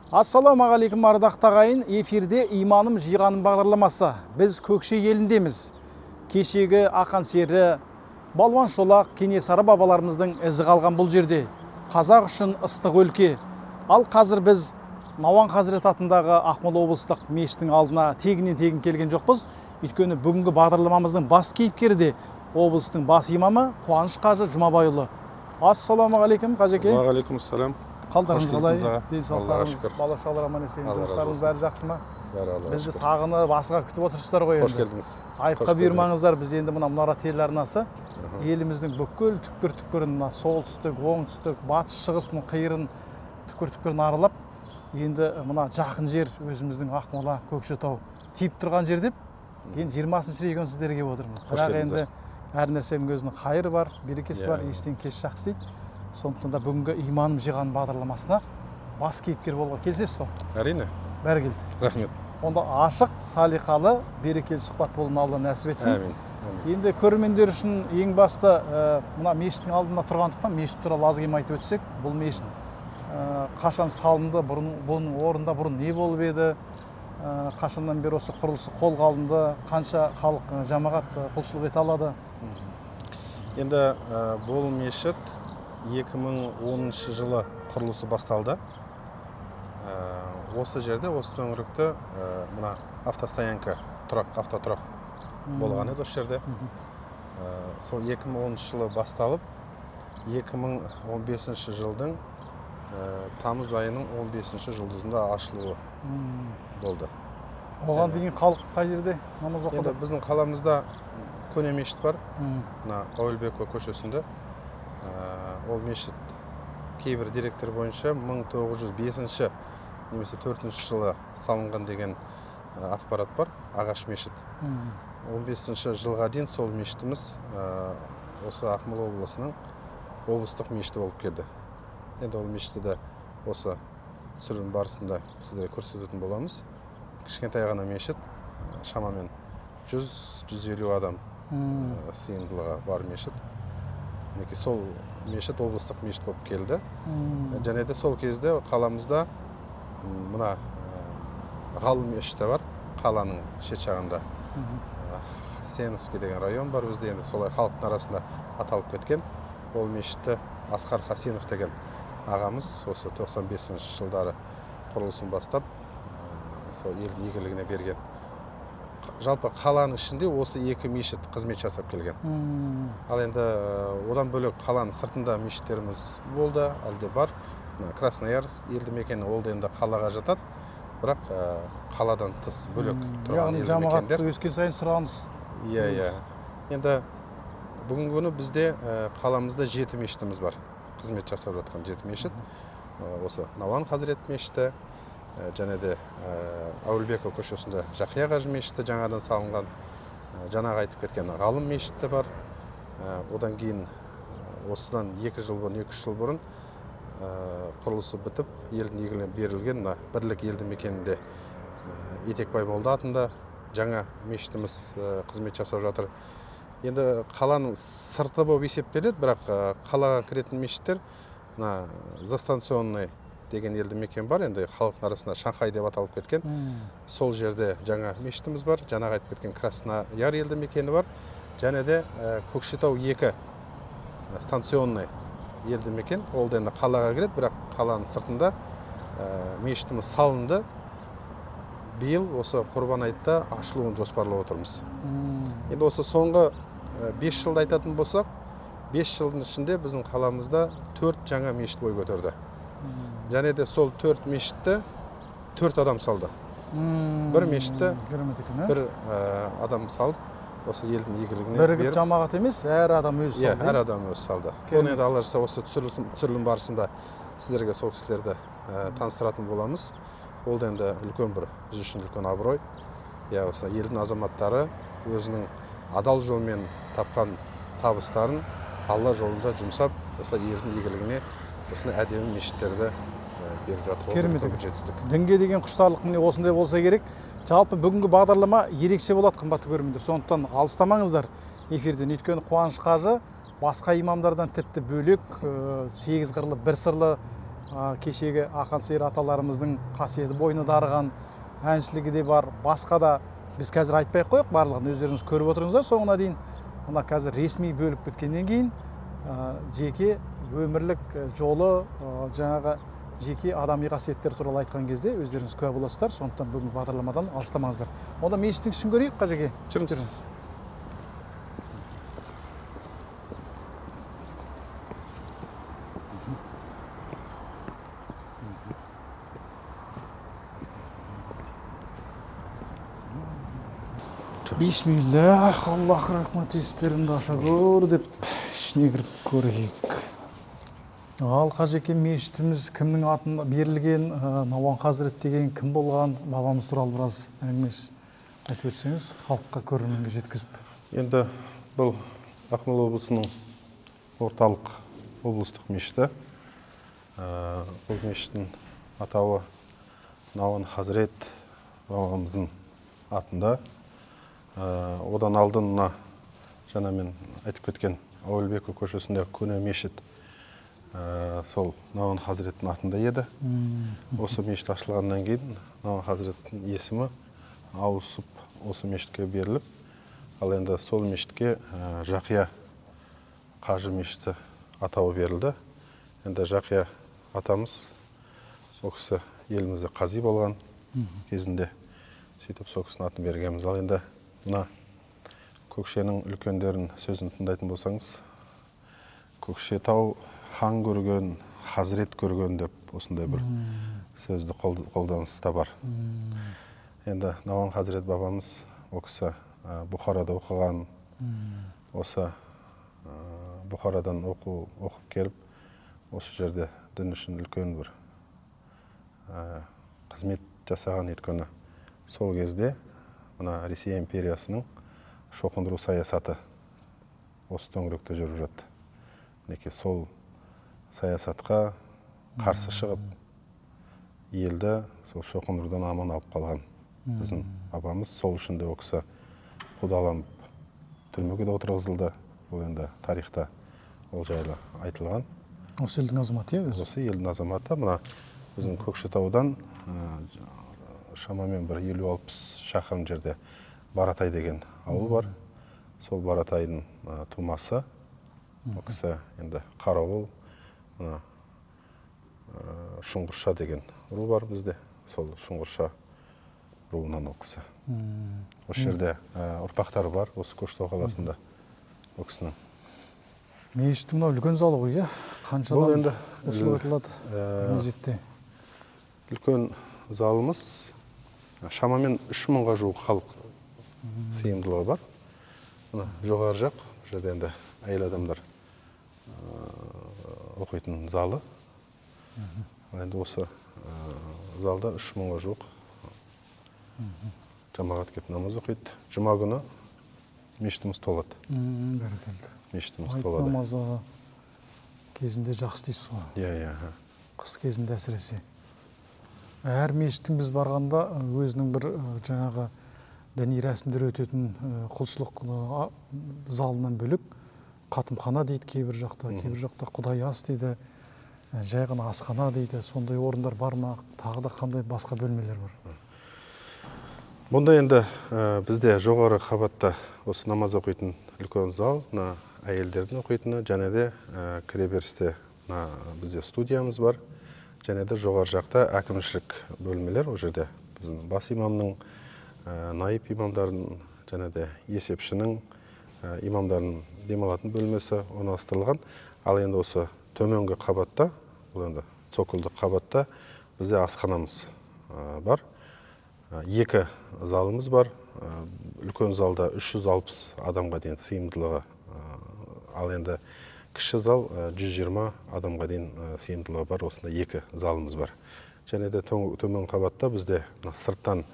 Ассалаумағалейкум ардақты ағайын, эфирде иманым жиғаным бағдарламасы. Біз Көкше еліндеміз. Кешегі ақан сері, балуан шолақ, Кенесары бабаларымыздың ізі қалған бұл жерде. Қазақ үшін ыстық өлке. Ал қазір біз Науан Хазірет атындағы Ақмола облыстық мешіттің алдына тегінен келген жоқпыз. Өйткені бүгінгі бағдарламамыздың бас кейіпкері де облыстың бас имамы Қуаныш қажы Жұмабайұлы. Ассалаумағалейкум қажеке. Уағалейкумассалам. Қалдарыңыз қалай? Денсаулықтарыңыз, бала-шағалар аман есен, жұмыстарыңыз бәрі жақсы ма? Бізді сағынып, асыға күтіп отырсыздар ғой енді. Қош келдіңіз. Айыпқа бұйырмаңыздар, біз енді мына Мұнара телеарнасы еліміздің бүкіл түкпір-түкпірін, солтүстік, оңтүстік, батыс, шығысының қиырын, түкпір-түкпірін аралап, енді мына жақын жер өзіміздің Ақмола, Көкшетау тиіп тұрған жер деп, енді 20-шы регион сіздерге отырмыз. Бірақ енді әр нәрсенің өзінің қайыры бар, берекесі бар, ештен кеш жақсы дейді. Сондықтан да бүгінгі иманым жиған бағдарламасына бас кейіпкер болуға келсесіз ғой? Әрине. Бәрі келді. Рахмет. Онда ашық, салиқалы, берекелі сұхбат болуын Алла нәсіп етсін. Әмин. Енді көрермендер үшін ең басты мына мешіттің алдында тұрғандықтан мешіт туралы аз кем айтып өтсек, бұл мешіт қашан салынды, бұның орнында бұрын не болып еді, қашаннан бері осы құрылысы қолға алынды, қанша халық жамағат құлшылық ете алады? Енді бұл мешіт 2010 жылы құрылысы басталды. Осы жерде, осы төңіректе мына автостоянка, автотұрақ болған еді осы жерде. Сол 2010 жылы басталып, 2015 жылдың тамыз айының 15 жұлдызында ашылуы болды. Оған дейін халық қай жерде намаз оқыды? Енді біздің қаламызда көне мешіт бар, мына Ауылбекова көшесінде. Ол мешіт кейбір деректер бойынша 1905 немесе 4 жылы салынған деген ақпарат бар, ағаш мешіт. 15 жылға дейін сол мешітіміз осы Ақмола облысының облыстық мешіті болып келді. Енді ол мешітті де осы түсірілім барысында сіздерге көрсететін боламыз. Кішкентай ғана мешіт, шамамен 100-150 адам сыйымдылығы бар мешіт. Сол мешіт облыстық мешіт болып келді. Және де сол кезде қаламызда мына ғалым мешіті бар, қаланың шет жағында. Сеновский деген район бар бізде, енді солай халықтың арасында аталып кеткен. Ол мешітті Асқар Хасенов деген ағамыз осы 95 жылдары құрылысын бастап, сол елдің игілігіне берген. Жалпы қаланың ішінде осы екі мешіт қызмет жасап келген. Ал енді одан бөлек қаланың сыртында мешіттеріміз болды, әлде бар. Краснояр елді мекені ол да енді қалаға жатады, бірақ қаладан тыс бөлек тұрған елді мекендер. Жамағат өскен сайын сұраныс. Иә. Енді бүгінгі күні бізде қаламызда 7 мешітіміз бар. Қызмет жасап жатқан 7 мешіт. Осы Науан Хазірет мешіті, және де Ауылбекова көшесінде Жақия қажы мешіті жаңадан салынған, жаңағы айтып кеткен ғалым мешіті бар. Одан кейін осыдан 2 жыл бұрын, 2-3 жыл бұрын құрылысы бітіп, елдің игілігіне берілген Бірлік елді мекенінде Етекбай молда атында жаңа мешітіміз қызмет жасап жатыр. Енді қаланың сырты болып есептеледі, бірақ қалаға кіретін мешіттер застанционный деген елді мекен бар, енді халықтың арасында Шанхай деп аталып кеткен. Сол жерде жаңа мешітіміз бар, жаңағы айтып кеткен Краснояр елді мекені бар, және де Көкшетау 2 станционный елді мекен. Ол да енді қалаға кіреді, бірақ қаланың сыртында мешітіміз салынды. Биыл осы Құрбан айтта ашылуын жоспарлап отырмыз. Енді осы соңғы 5 жылда айтатын болсақ, 5 жылдың ішінде біздің қаламызда 4 жаңа мешіт бой көтерді. Және де сол 4 мешітті 4 адам салды. Бір мешітті бір адам салып, осы елдің игілігіне беріп. Бірігіп жамағат емес, әр адам өзі салды. Әр адам өзі салды. Оны енді Алла жазса осы түсірілім барысында сіздерге сол кісілерді таныстыратын боламыз. Ол да енді үлкен бір, біз үшін үлкен абырой. Осы елдің азаматтары өзінің адал жолмен тапқан табыстарын Алла жолында жұмсап, осы елдің игілігіне осыны әдемі мешіттерді беріп жатыр. Керемет. Дінге деген құштарлық міне осындай болса керек. Жалпы бүгінгі бағдарлама ерекше болады, қымбатты көрермендер. Сондықтан алыстамаңыздар эфирден. Өйткені Қуаныш қажы басқа имамдардан тіпті бөлек, 8 қырлы, 1 сырлы кешегі ақан сері аталарымыздың қасиеті бойына дарыған әншілігі де бар. Басқа да біз қазір айтпай қойық, барлығын өздеріңіз көріп отырыңыздар соңына дейін. Мына қазір ресми бөліп біткеннен кейін жеке өмірлік жолы, жаңағы жеке адами қасиеттер туралы айтқан кезде өздеріңіз куә боласыздар. Сондықтан бүгінгі бағдарламадан алыстамаңыздар. Онда мешіттің ішін көрейік, Қажеке. Жүріңіз. Бисмиллах, Аллах рахмат есіктеріңді аша көр деп ішіне кіріп көрейік. Ал Қажеке, мешітіміз кімнің атында берілген, Науан Хазірет деген кім болған, бабамыз туралы біраз әңгімесі айтып өтсеңіз, халыққа көрерменге жеткізіп. Енді бұл Ақмола облысының орталық облыстық мешіті. Бұл мешіттің атауы Науан Хазірет бабамыздың атында. Одан алдын жаңа мен айтып кеткен Ауылбеков көшесінде көне мешіт сол Науан Хазіреттің атында еді. Осы мешіт ашылғаннан кейін Науан Хазіреттің есімі ауысып осы мешітке беріліп, ал енді сол мешітке Жақия қажы мешіті атауы берілді. Енді Жақия атамыз сол кісі елімізде қази болған кезінде сөйтіп сол кісінің атын бергенбіз. Ал енді мына Көкшенің үлкендерін сөзін тыңдайтын болсаңыз, Көкшетау хан көрген, хазірет көрген деп осындай бір сөзді қолданыста бар. Енді Науан Хазірет бабамыз о кісі Бұхарада оқыған, осы Бұхарадан оқып келіп, осы жерде дін үшін үлкен бір қызмет жасаған. Өйткені сол кезде мына Ресей империясының шоқындыру саясаты осы төңіректе жүріп жатты. Мінекей сол саясатқа қарсы шығып, елді сол шоқындырудан аман алып қалған біздің бабамыз. Сол үшін де о кісі қудаланып түрмеге де отырғызылды. Бұл енді тарихта ол жайлы айтылған. Осы елдің азаматы, осы елдің азаматы. Мына біздің Көкшетаудан шамамен бір 50-60 шақырым жерде Баратай деген ауыл бар. Сол Баратайдың тумасы. О кісі енді Қарауыл, Шұңғырша деген ру бар бізде. Сол Шұңғырша руынан о кісі. Осы жерде ұрпақтары бар, осы Көкшетау қаласында о кісінің. Мешіттің үлкен залы ғой, қаншадан осылы өтіледі мезетте? Үлкен залымыз шамамен 3000-ға жуық халық сыйымдылығы бар. Жоғары жақ, жерде енді әйел адамдар оқитын залы. Енді осы залда 3000-ға жуық жамағат келіп намаз оқиды. Жұма күні мешітіміз толады. Бәрекелді. Мешітіміз толады. Айт намазы кезінде жақсы дейсіз ғой. Иә. Қыс кезінде әсіресе. Әр мешіттің біз барғанда өзінің бір жаңағы діни рәсімдер өтетін құлшылық залынан бөлек қатымхана дейді кейбір жақта Құдай ас дейді, жай ғана асхана дейді. Сондай орындар бар ма? Тағы да қандай басқа бөлмелер бар? Бұнда енді бізде жоғары қабатта осы намаз оқитын үлкен зал, әйелдердің оқитыны, және де кіреберісте бізде студиямыз бар. Және де жоғары жақта әкімшілік бөлмелер, о жерде біздің бас имамның, найып имамдардың, және де есепшінің, имамдардың демалатын бөлмесі орналастырылған. Ал енді осы төменгі қабатта, бұл енді цокольдық қабатта бізде асханамыз бар. Екі залымыз бар. Үлкен залда 360 адамға дейін сыйымдылығы. Ал енді кіші зал 120 адамға дейін сыйымдылығы бар. Осында екі залымыз бар. Және де төмен қабатта бізде сырттан,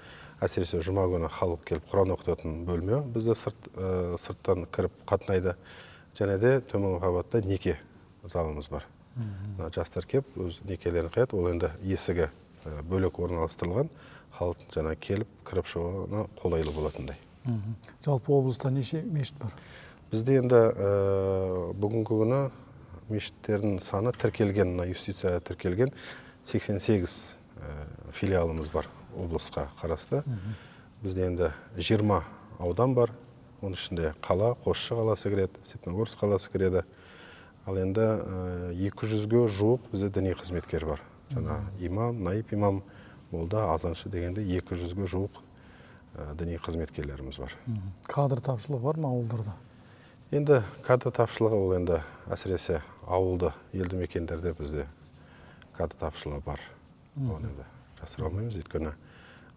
әсіресе жұма күні халық келіп Құран оқытатын бөлме бізде сырттан кіріп қатынайды. Және де төмен қабатта неке залымыз бар. Жастар келіп өз некелерін қияды. Ол енді есігі бөлек орналастырылған. Халық жаңа келіп кіріп шығуына қолайлы болатындай. Жалпы облыста неше мешіт бар? Бізде енді бүгінгі күні мешіттердің саны тіркелген, мына юстицияға тіркелген 88 филиалымыз бар облысқа қарасты. Бізде енді 20 аудан бар. Оның ішінде қала, Қосшы қаласы кіреді, Степногорск қаласы кіреді. Ал енді 200-ге жуық бізде діни қызметкер бар. Жаңа имам, наиб имам, молда, азаншы дегенде 200-ге жуық діни қызметкерлеріміз бар. Кадр тапшылығы бар ма ауылдарда? Енді кадр тапшылығы ол енді әсіресе ауылды елді мекендерде бізде кадр тапшылығы бар. Оны енді жасыра алмаймыз, өйткені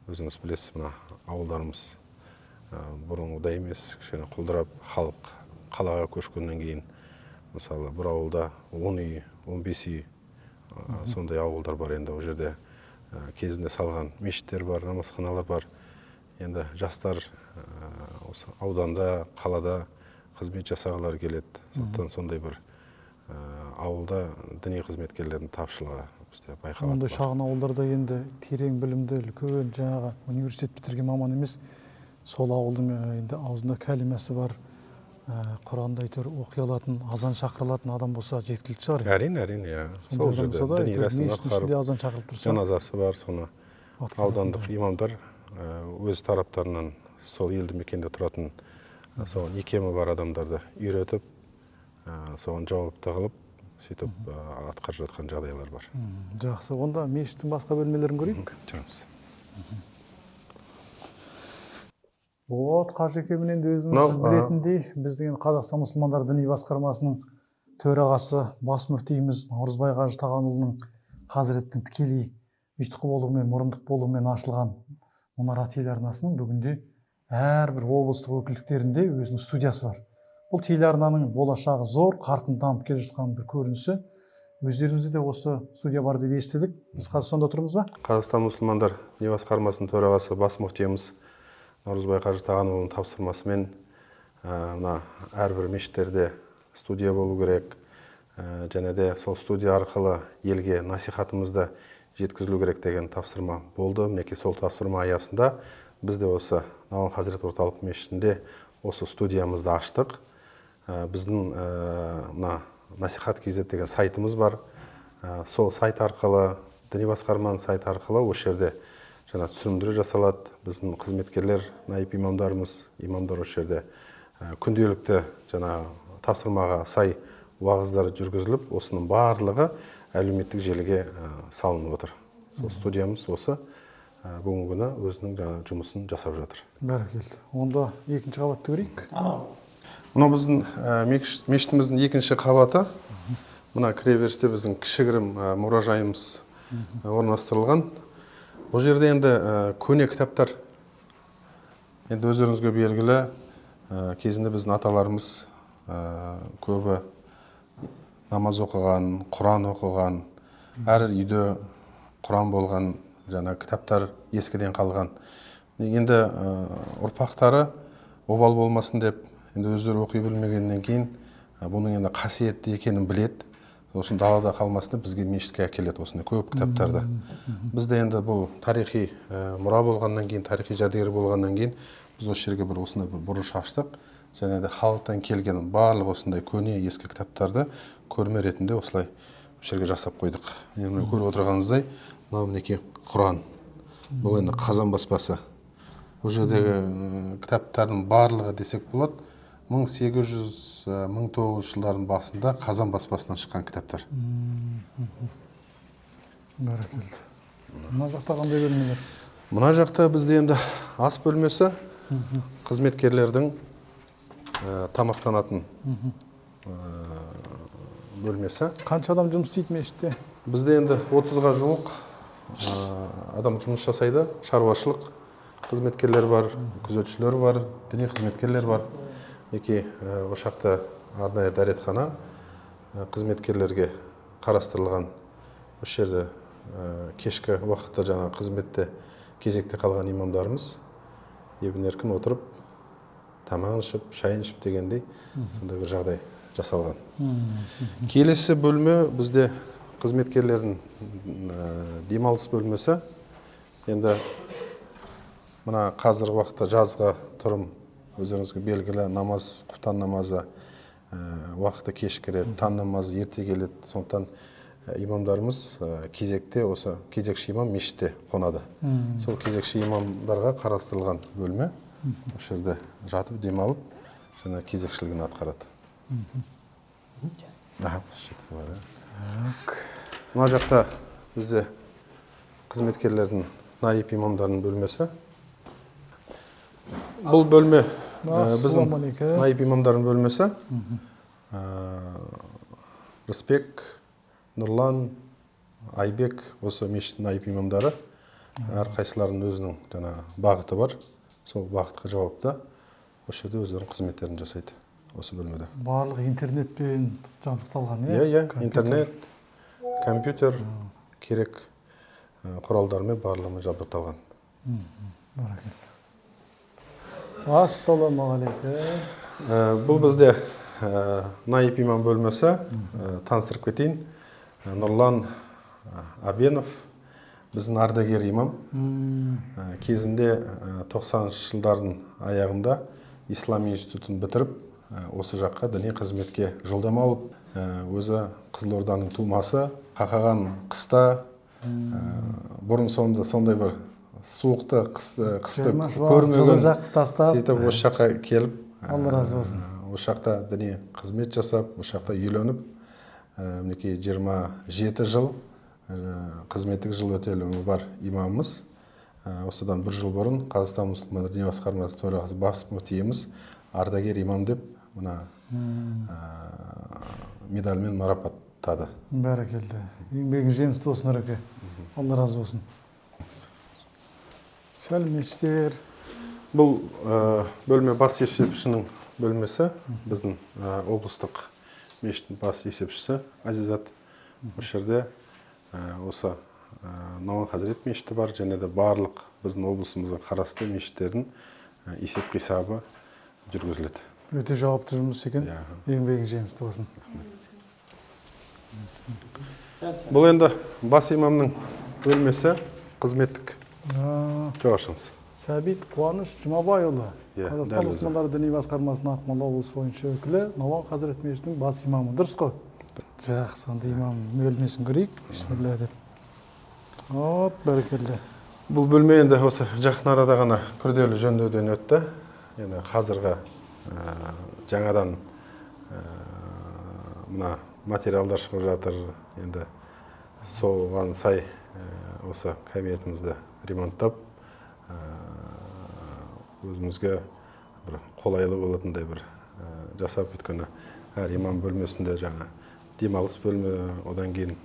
өзіңіз білесіз, мына ауылдарымыз бұрынғыдай емес, кішкене құлдырап, халық қалаға көшкеннен кейін, мысалы, бір ауылда 10 үй, 15 үй, сондай ауылдар бар. Енді ол жерде кезінде салған мешіттер бар, намазханалар бар. Енді жастар осы ауданда, қалада қызмет жасағылар келеді. Сондықтан сондай бір ауылда діни қызметкерлердің тапшылығы бізде байқалады. Ондай шағын ауылдарда енді терең білімді, үлкен жаңағы университет бітірген маман емес, сол ауылдың енді аузында кәлимасы бар, Құранды әйтеуір оқи алатын, азан шақырылатын адам болса жеткілікті шығар. Әрине, сол жерде діни рәсім атқарып, азан шақырылып тұрса, жаназасы бар, соны аудандық имамдар өз тараптарынан сол елді мекенде тұратын соған икемі бар адамдарды үйретіп, соған жауапты қылып, сөйтіп атқарып жатқан жағдайлар бар. Жақсы, онда мешіттің басқа бөлмелерін көрейік. Жүріңіз. Вот, Қажекеменен де өзіңіз білетіндей, біздің Қазақстан мұсылмандар діни басқармасының төрағасы, бас мүфтиіміз Наурызбай Қажы Тағанұлының Хазіреттің тікелей ұйытқы болуымен, мұрындық болуымен ашылған Мұнара телеарнасының бүгінде әрбір облыстық өкілдіктерінде өзінің студиясы бар. Бұл телеарнаның болашағы зор, қарқын дамып келе жатқан бір көрінісі. Өздеріңізде де осы студия бар деп естідік. Біз қазір сонда тұрмыз ба? Қазақстан мұсылмандар діни басқармасының төрағасы, бас мүфтиіміз Наурызбай Қажы Тағанұлының тапсырмасымен мына әрбір мешіттерде студия болу керек, және де сол студия арқылы елге насихатымызды жеткізілу керек деген тапсырма болды. Мінекей сол тапсырма аясында біз де осы Науан Хазірет орталық мешітінде осы студиямызды аштық. Біздің мына насихат KZ деген сайтымыз бар. Сол сайт арқылы, діни басқарманың сайты арқылы осы жерде жаңа түсірімдері жасалады. Біздің қызметкерлер, наиб имамдарымыз, имамдар осы жерде күнделікті жаңа тапсырмаға сай уағыздар жүргізіліп, осының барлығы әлеуметтік желіге салынып отыр. Сол студиямыз осы бүгінгі күні өзінің жаңа жұмысын жасап жатыр. Бәрекелді. Онда екінші қабатты көрейік. Мына біздің мешітіміздің екінші қабаты. Мына кіреберісте біздің кішігірім мұражайымыз орналастырылған. Бұл жерде енді көне кітаптар, енді өздеріңізге белгілі, кезінде біздің аталарымыз көбі намаз оқыған, Құран оқыған, әр үйде Құран болған, жаңа кітаптар ескіден қалған. Енді ұрпақтары обал болмасын деп, енді өздері оқи білмегеннен кейін, бұның енді қасиетті екенін біледі. Сосын далада қалмасында бізге мешітке әкеледі осындай көп кітаптарды. Бізде енді бұл тарихи мұра болғаннан кейін, тарихи жәдігер болғаннан кейін, біз осы жерге бір осындай бір бұрыш аштық. Және де халықтан келген барлық осындай көне ескі кітаптарды көрме ретінде осылай осы жерге жасап қойдық. Енді көріп отырғаныңыздай, мынау мінекей Құран. Бұл енді Қазан баспасы. Бұл жердегі кітаптардың барлығы десек болады, 1800-1900 жылдардың басында Қазан баспасынан шыққан кітаптар. Бәрекелді. Мына жақта қандай бөлмелер? Мына жақта бізде енді ас бөлмесі, қызметкерлердің тамақтанатын бөлмесі. Қанша адам жұмыс істейді мешітте? Бізде енді 30-ға жуық адам жұмыс жасайды, шаруашылық қызметкерлер бар, күзетшілер бар, діни қызметкерлер бар. Екі ошақта арнайы дәретхана қызметкерлерге қарастырылған. Осы жерде кешкі уақытта жаңа қызметте кезекте қалған имамдарымыз ебін еркін отырып, тамағын ішіп, шайын ішіп дегендей сондай бір жағдай жасалған. Келесі бөлме бізде қызметкерлердің демалыс бөлмесі. Енді мына қазіргі уақытта жазғы тұрым өздеріңізге белгілі намаз, құптан намазы уақыты кешкіреді, таң намазы ерте келеді. Сондықтан имамдарымыз кезекте, осы кезекші имам мешітте қонады. Сол кезекші имамдарға қарастырылған бөлме. Осы жерде жатып, демалып, жаңа кезекшілігін атқарады. Мына жақта бізде қызметкерлердің наиб имамдарының бөлмесі. Бұл бөлме біздің наиб имамдардың бөлмесі. Рысбек, Нұрлан, Айбек осы мешіттің наиб имамдары. Әрқайсыларының өзінің бағыты бар. Сол бағытқа жауапты. Осы жерде өздерінің қызметтерін жасайды. Осы бөлмеде. Барлық интернетпен жабдықталған, Иә, интернет, компьютер, керек құралдармен барлығымен жабдықталған. Баракелді. Ассаламағалейкум. Бұл бізде наиб имам бөлмесі. Таныстырып кетейін. Нұрлан Абенов, біздің ардагер имам. Кезінде 90-шы жылдардың аяғында Ислам институтын бітіріп, осы жаққа діни қызметке жолдама алып, өзі Қызылорданың тумасы, қақаған қыста, бұрын сондай бір суықты қысты көрмеген, сөйтіп осы жаққа келіп, осы жақта діни қызмет жасап, осы жақта үйленіп, мінекей 27 жыл қызметтік жыл өтелімі бар имамымыз. Осыдан бір жыл бұрын Қазақстан мұсылмандар діни басқармасы төрағасы бас мүфтиіміз ардагер имам деп мына медальмен марапаттады. Бәрекелді. Еңбегің жемісті болсын, Нұреке. Алла разы болсын. Сәлеметсіздер. Бұл бөлме бас есепшінің бөлмесі. Біздің облыстық мешіттің бас есепшісі Азизат. Осы жерде осы Науан Хазірет мешіті бар, және де барлық біздің облысымызға қарасты мешіттердің есеп қисабы жүргізіледі. Өте жауапты жұмыс екен. Еңбегің жемісті болсын. Бұл енді бас имамның бөлмесі, қызметтік. Жоғашыңыз. Сәбит Қуаныш Жұмабайұлы. Қазақстан мұсылмандары діни басқармасының Ақмола облысы бойынша өкілі, Науан Хазірет мешітінің бас имамы. Дұрыс қой? Жақсы, сонда имам бөлмесін көрейік. Бисмилля деп. Бәрекелді. Бұл бөлме енді осы жақын арада ғана күрделі жөндеуден өтті. Енді қазіргі жаңадан мына материалдар шығып жатыр. Енді соған сай осы кабинетімізді ремонттап, өзімізге бір қолайлы болатындай бір жасап өткені. Әр имам бөлмесінде жаңа демалыс бөлме, одан кейін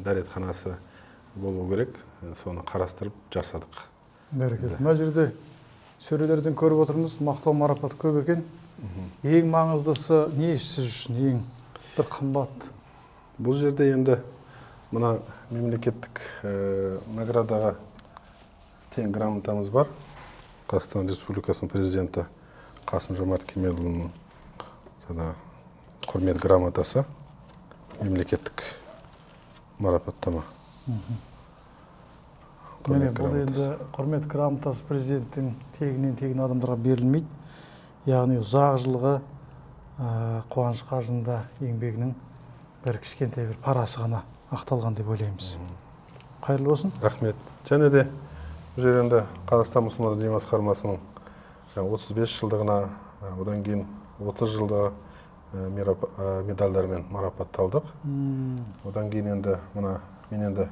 дәретханасы болу керек, соны қарастырып жасадық. Бәрекелді. Мына жерде сөрелерден көріп отырмыз, мақтау марапаты көп екен. Ең маңыздысы не сіз үшін ең бір қымбат? Бұл жерде енді мына мемлекеттік наградаға тең грамотамыз бар. Қазақстан Республикасының президенті Қасым-Жомарт Кемелұлының құрмет грамотасы, мемлекеттік марапаттама. Бұл енді құрмет грамотасы президенттің тегінен адамдарға берілмейді. Яғни ұзақ жылғы Қуаныш Қажында еңбегінің бір кішкентай бір парасы ғана ақталған деп ойлаймыз. Қайырлы болсын. Рахмет. Және де бұл жерде Қазақстан мұсылмандар діни басқармасының 35 жылдығына, одан кейін 30 жылдығы медальдармен марапатталдық. Одан кейін енді мына мен енді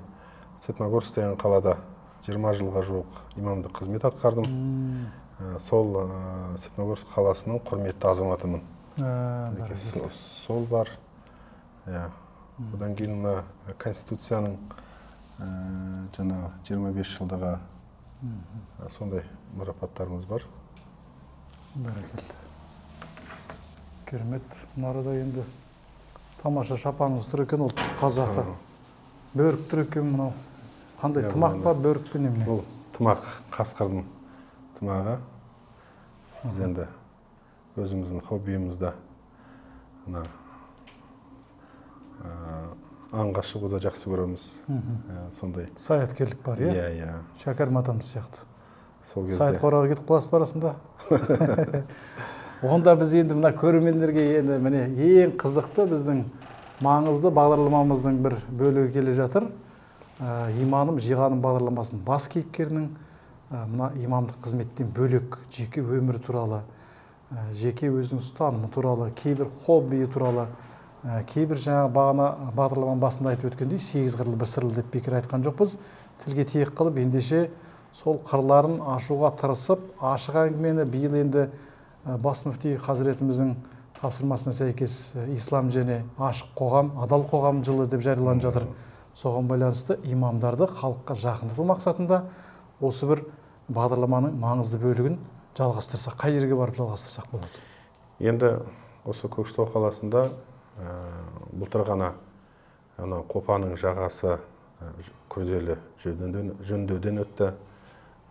Степногорск деген қалада 20 жылға жуық имамдық қызмет атқардым. Сол Степногорск қаласының құрметті азаматымын. Сол бар. Одан кейін Конституцияның жаңағы 25 жылдығы сондай марапаттарымыз бар. Бәрекелді. Керемет. Нарада енді тамаша шапаныңыз тұр екен, ұлттық қазақы. Бөрік тұр екен мынау. Қандай тымақ па, бөрік пен немене? Бұл тымақ, қасқырдың тымағы. Біз енді өзіміздің хоббиімізді аңға шығуды жақсы көреміз. Сондай. Саяткерлік бар, е? Иә. Шәкәрім атамыз сияқты. Сол кезде. Саят қораға кетіп қаласыз барасында? Онда біз енді мына көрермендерге енді міне ең қызықты біздің маңызды бағдарламамыздың бір бөлігі келе жатыр. Иманым жиғаным бағдарламасының бас кейіпкерінің мына имамдық қызметтен бөлек жеке өмірі туралы, жеке өзінің ұстанымы туралы, кейбір хоббиі туралы, кейбір жаңа бағана бағдарламаның басында айтып өткендей 8 қырлы бір сырлы деп бекер айтқан жоқпыз. Тілге тиек қылып ендеше сол қырларын ашуға тырысып, ашық әңгімені биыл енді бас мүфти Хазіретіміздің тапсырмасына сәйкес ислам және ашық қоғам, адал қоғам жылы деп жарияланып жатыр. Соған байланысты имамдарды халыққа жақындату мақсатында осы бір бағдарламаның маңызды бөлігін жалғастырсақ, қай жерге барып жалғастырсақ болады? Енді осы Көкшетау қаласында былтыр ғана Қопаның жағасы күрделі жөндеуден өтті.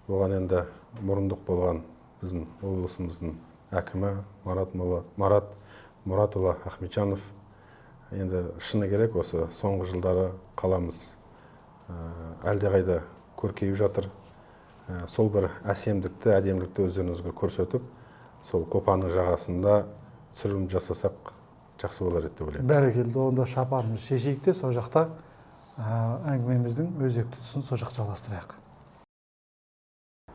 Оған енді мұрындық болған біздің облысымыздың әкімі Марат Мұратұлы Ахметжанов. Енді шыны керек, осы соңғы жылдары қаламыз әлдеқайда көркейіп жатыр. Сол бір әсемдікті, әдемілікті өздеріңізге көрсетіп, сол Қопаның жағасында түсірілім жасасақ жақсы болар еді деп ойлаймын. Бәрекелді, онда шапанымызды шешейік те, сол жақта әңгімеміздің өзекті тұсын сол жақта жалғастырайық.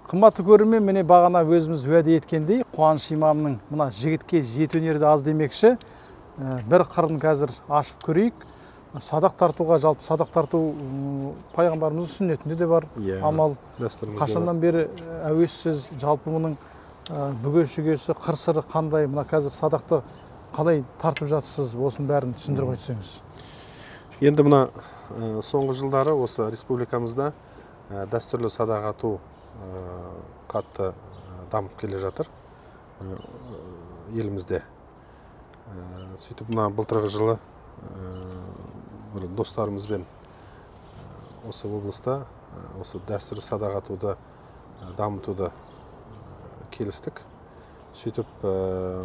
Қымбатты көрермен, міне бағана өзіміз уәде еткендей, Қуаныш имамның мына жігітке жеті өнері аз демекші, бір қырын қазір ашып көрейік. Садақ тартуға, жалпы садақ тарту пайғамбарымыздың сүннетінде де бар амал. Қашаннан бері әуессіз, жалпы мұның бүге-шүгесі, қыр-сыры қандай, мына қазір садақты қалай тартып жатсыз, осының бәрін түсіндіріп айтсаңыз. Енді мына соңғы жылдары осы республикамызда дәстүрлі садақ ату қатты дамып келе жатыр елімізде. Сөйтіп мына былтырғы жылы бір достарымызбен осы облыста осы дәстүрлі садақ атуды дамытуды келістік. Сөйтіп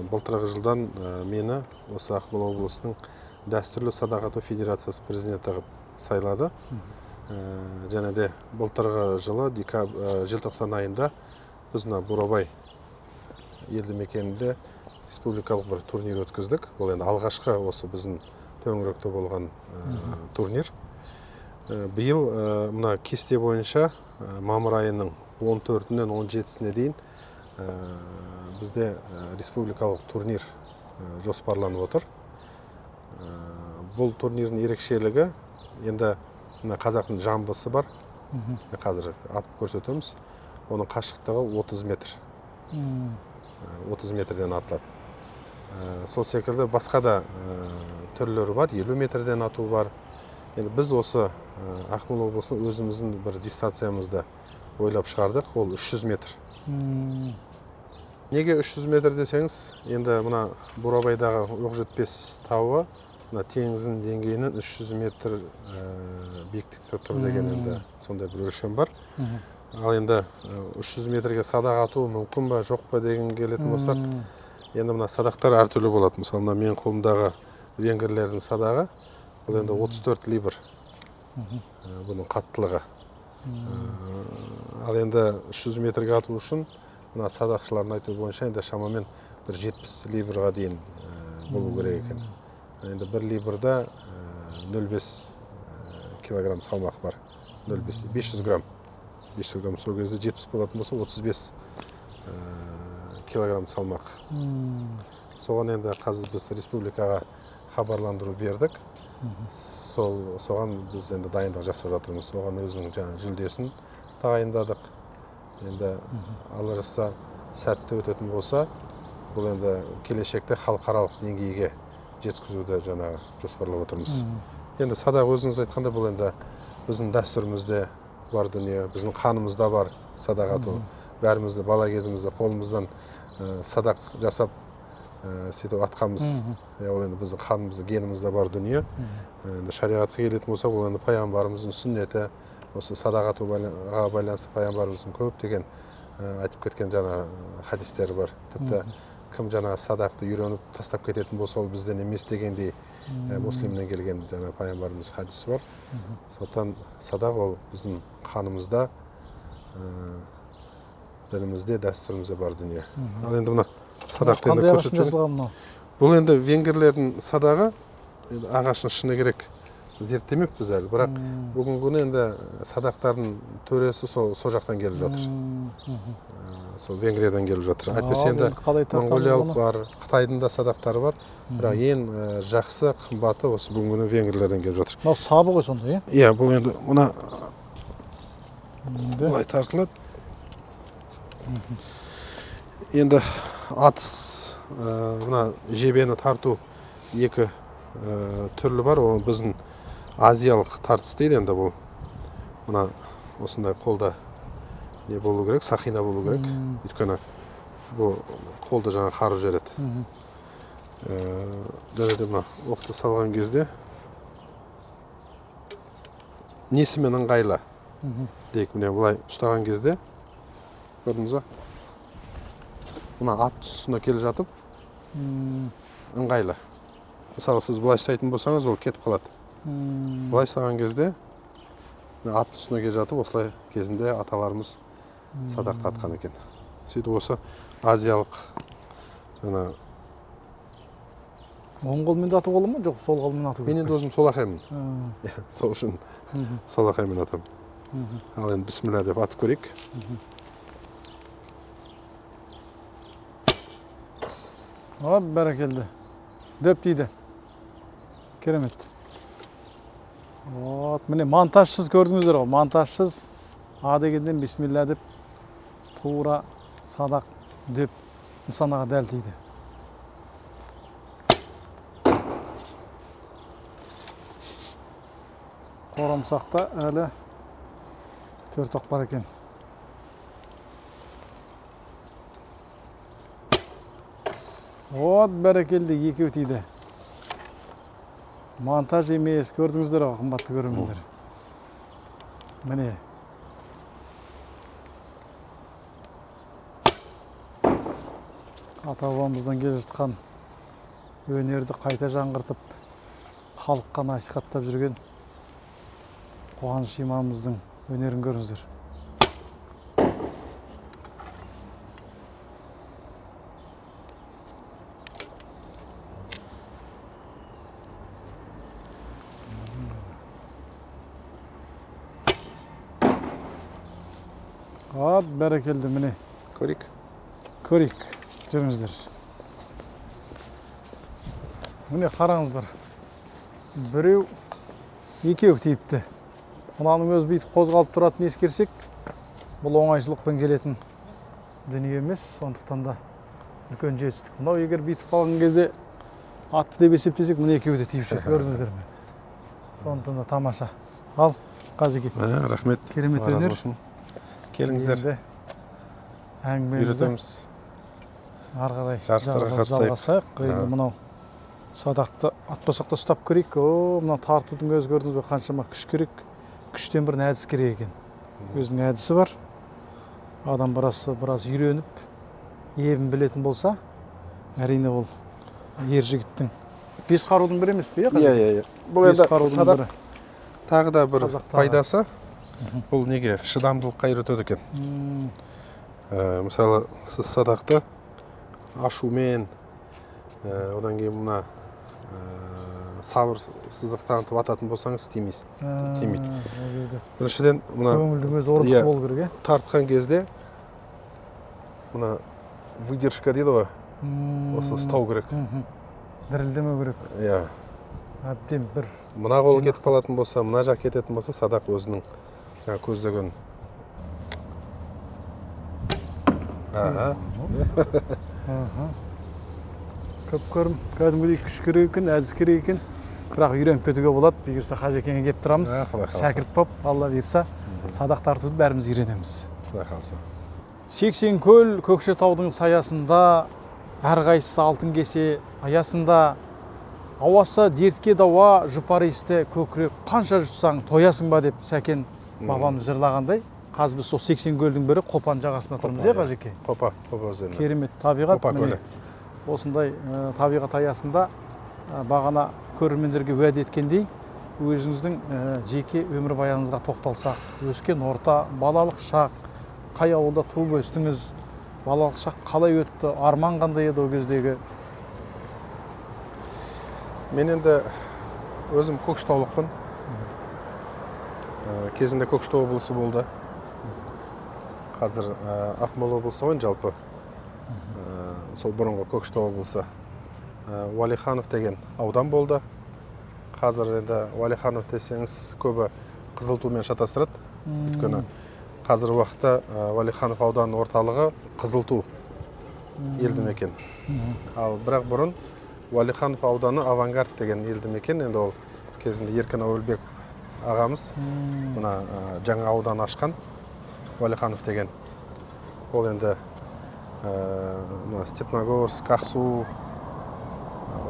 былтырғы жылдан мені осы Ақмола облысының дәстүрлі садақ ату федерациясы президенті қылып сайлады. Және де былтырғы жылы желтоқсан айында біз мына Бурабай елді мекенінде республикалық бір турнир өткіздік. Ол енді алғашқы осы біздің төңіректе болған турнир. Биыл мына кесте бойынша мамыр айының 14-нен 17-сіне дейін бізде республикалық турнир жоспарланып отыр. Бұл турнирдің ерекшелігі, енді қазақтың жамбысы бар, қазір атып көрсетеміз. Оның қашықтығы 30 метр. 30 метрден атылады. Сол секілді басқа да түрлері бар, 50 метрден ату бар. Енді біз осы Ақмола облысының өзіміздің бір дистанциямызды ойлап шығардық, ол 300 метр. Неге 300 метр десеңіз, енді мына Бурабайдағы Оқжетпес тауы теңіздің деңгейінен 300 метр биіктікте тұр деген енді сондай бір өлшем бар. Ал енді 300 метрге садақ ату мүмкін ба, жоқ па деген келетін болсақ, енді мына садақтар әртүрлі болады. Мысалы, мен қолымдағы венгрлердің садағы, бұл енді 34 либр бұның қаттылығы. Ал енді 300 метрге ату үшін мына садақшылардың айтуы бойынша енді шамамен бір 70 либрға дейін болу керек екен. Енді бір либрда 0,5 килограмм салмақ бар. 500 грамм. 500 грамм сол кезде 70 болатын болса 35 килограмм салмақ. Соған енді қазір біз республикаға хабарландыру бердік. Соған біз енді дайындық жасап жатырмыз. Оған өзінің жүлдесін тағайындадық. Енді алла жазса сәтті өтетін болса, бұл енді келешекте халықаралық деңгейге жеткізуді жоспарлап отырмыз. Енді садақ өзіңіз айтқанда, бұл енді біздің дәстүрімізде бар дүние, біздің қанымызда бар садақ ату. Бәрімізді бала кезімізде қолымыздан садақ жасап сөйтіп атқанбыз. Ол енді біздің қанымызда, генімізде бар дүние. Енді шариғатқа келетін болса, ол енді пайғамбарымыздың сүннеті, осы садақ атуға байланысты пайғамбарымыздың көптеген айтып кеткен хадистері бар. Тіпті кім садақты үйреніп тастап кететін болса, ол бізден емес дегендей муслимнен келген пайғамбарымыз хадисі бар. Сондықтан садақ ол біздің қанымызда, ділімізде, дәстүрімізде бар дүние. Ал енді мына садақты енді қандай ағаштан көрсетіп жасалған мынау? бұл енді венгрлердің садағы ағашын шыны керек зерттемеппіз әлі, бірақ бүгінгі күні енді садақтардың төресі сол жақтан келіп жатыр. Сол Венгриядан келіп жатыр. Әйтпесе енді монғолиялық бар, Қытайдың да садақтары бар, бірақ ең жақсы қымбаты осы бүгінгі күні венгрлерден келіп жатыр. Мынау сабы ғой сонда, иә? Иә, бұл енді мына былай тартылады. Енді атыс мына жебені тарту екі түрлі бар. Ол біздің азиялық тартыс дейді енді бұл. Мына осындай қолда не болу керек, сақина болу керек. Өйткені бұл қолды жаңа қарып жібереді. Және де мына оқты салған кезде несімен ыңғайлы дейік, міне былай ұстаған кезде көрдіңіз ба? Мына ат үстіне келе жатып ыңғайлы. Мысалы сіз былай ұстайтын болсаңыз, ол кетіп қалады. Былай ұстаған кезде ат үстіне келе жатып, осылай кезінде аталарымыз садақты атқан екен. Сөйтіп осы азиялық жаңа оң қолмен атуға болады ма, жоқ сол қолмен ату керек? Мен енді өзім сол ақаймын. Сол үшін сол ақаймен атам. Ал енді бісміллә деп атып көрейік. Бәрекелді. Дөп дейді. Керемет. Міне монтажсыз көрдіңіздер ғой. Монтажсыз А дегенден бисмилля деп тура садақ дөп нысанаға дәл тиді. Қорамсақта әлі 4 оқ бар екен. Бәрекелді, екеу тиді. Монтаж емес, көрдіңіздер ғой, қымбатты көрермендер. Міне. Ата-бабамыздан келе жатқан өнерді қайта жаңғыртып, халыққа насихаттап жүрген Қуаныш имамымыздың өнерін көріңіздер. Бәрекелді, міне. Көрейік. Көрейік, жүріңіздер. Міне қараңыздар. Біреу, екеу тиіпті. Мынаның өз бүйтіп қозғалып тұратын ескерсек, бұл оңайшылықпен келетін дүние емес, сондықтан да үлкен жетістік. Мынау егер бүйтіп қалған кезде атты деп есептесек, мына екеуі де тиіп жүрді, көрдіңіздер ме? Сондықтан да тамаша. Ал, Қажеке. Рахмет. Керемет өнер. Келіңіздер. Үйретеміз. Ары қарай жарыстарға қатысайық. Енді мынау садақты атпасақ та ұстап көрейік. Мына тартудың өзі көрдіңіз бе, қаншама күш керек. Күштен бір әдіс керек екен. Өзінің әдісі бар. Адам біраз үйреніп, ебін білетін болса, әрине ол ер жігіттің. Бес қарудың бірі емес пе? Иә. Бұл енді садақ тағы да бір пайдасы. Бұл неге шыдамдылыққа үйретеді екен. Мысалы, сіз садақты ашумен, одан кейін мына сабырсыздық танытып ататын болсаңыз тимейді. Біріншіден мына көңілдің өзі орнықты болу керек, тартқан кезде мына выдержка дейді ғой, осы ұстау керек. Дірілдемеу керек. Иә. Әбден бір мына қол кетіп қалатын болса, мына жақ кететін болса, садақ өзінің көздеген көп көрім, кәдімгідей күш керек екен, әдіс керек екен. Бірақ үйреніп кетуге болады. Бұйырса Қажекеңе келіп тұрамыз. Шәкірт боп, Алла бұйырса, садақ тартуды бәріміз үйренеміз. 80 көл Көкшетаудың саясында, әрқайсысы алтын кесе аясында, ауасы дертке дауа, жұпар иісті көкірек қанша жұтсаң тоясың ба деп Сәкен бабамыз жырлағандай. Қазір біз сол 80 көлдің бірі Қопан жағасында тұрмыз, Қажеке? Қопа өзені. Керемет табиғат. Осындай табиғат аясында бағана көрермендерге уәде еткендей, өзіңіздің жеке өмір баяныңызға тоқталсақ, өскен орта, балалық шақ, қай ауылда туып өстіңіз, балалық шақ қалай өтті, арман қандай еді ол кездегі? Мен енді өзім Көкшетаулықпын. Кезінде Көкшетау облысы болды. Қазір Ақмола облысы ғой жалпы. Сол бұрынғы Көкшетау облысы. Уәлиханов деген аудан болды. Қазір енді Уәлиханов десеңіз көбі Қызылтумен шатастырады. Өйткені қазір уақытта Уәлиханов ауданының орталығы Қызылту елді мекен. Ал бірақ бұрын Уәлиханов ауданы Авангард деген елді мекен. Енді ол кезінде Еркін Ауылбек ағамыз мына жаңа аудан ашқан Уәлиханов деген. Ол енді Степногорск, Ақсу,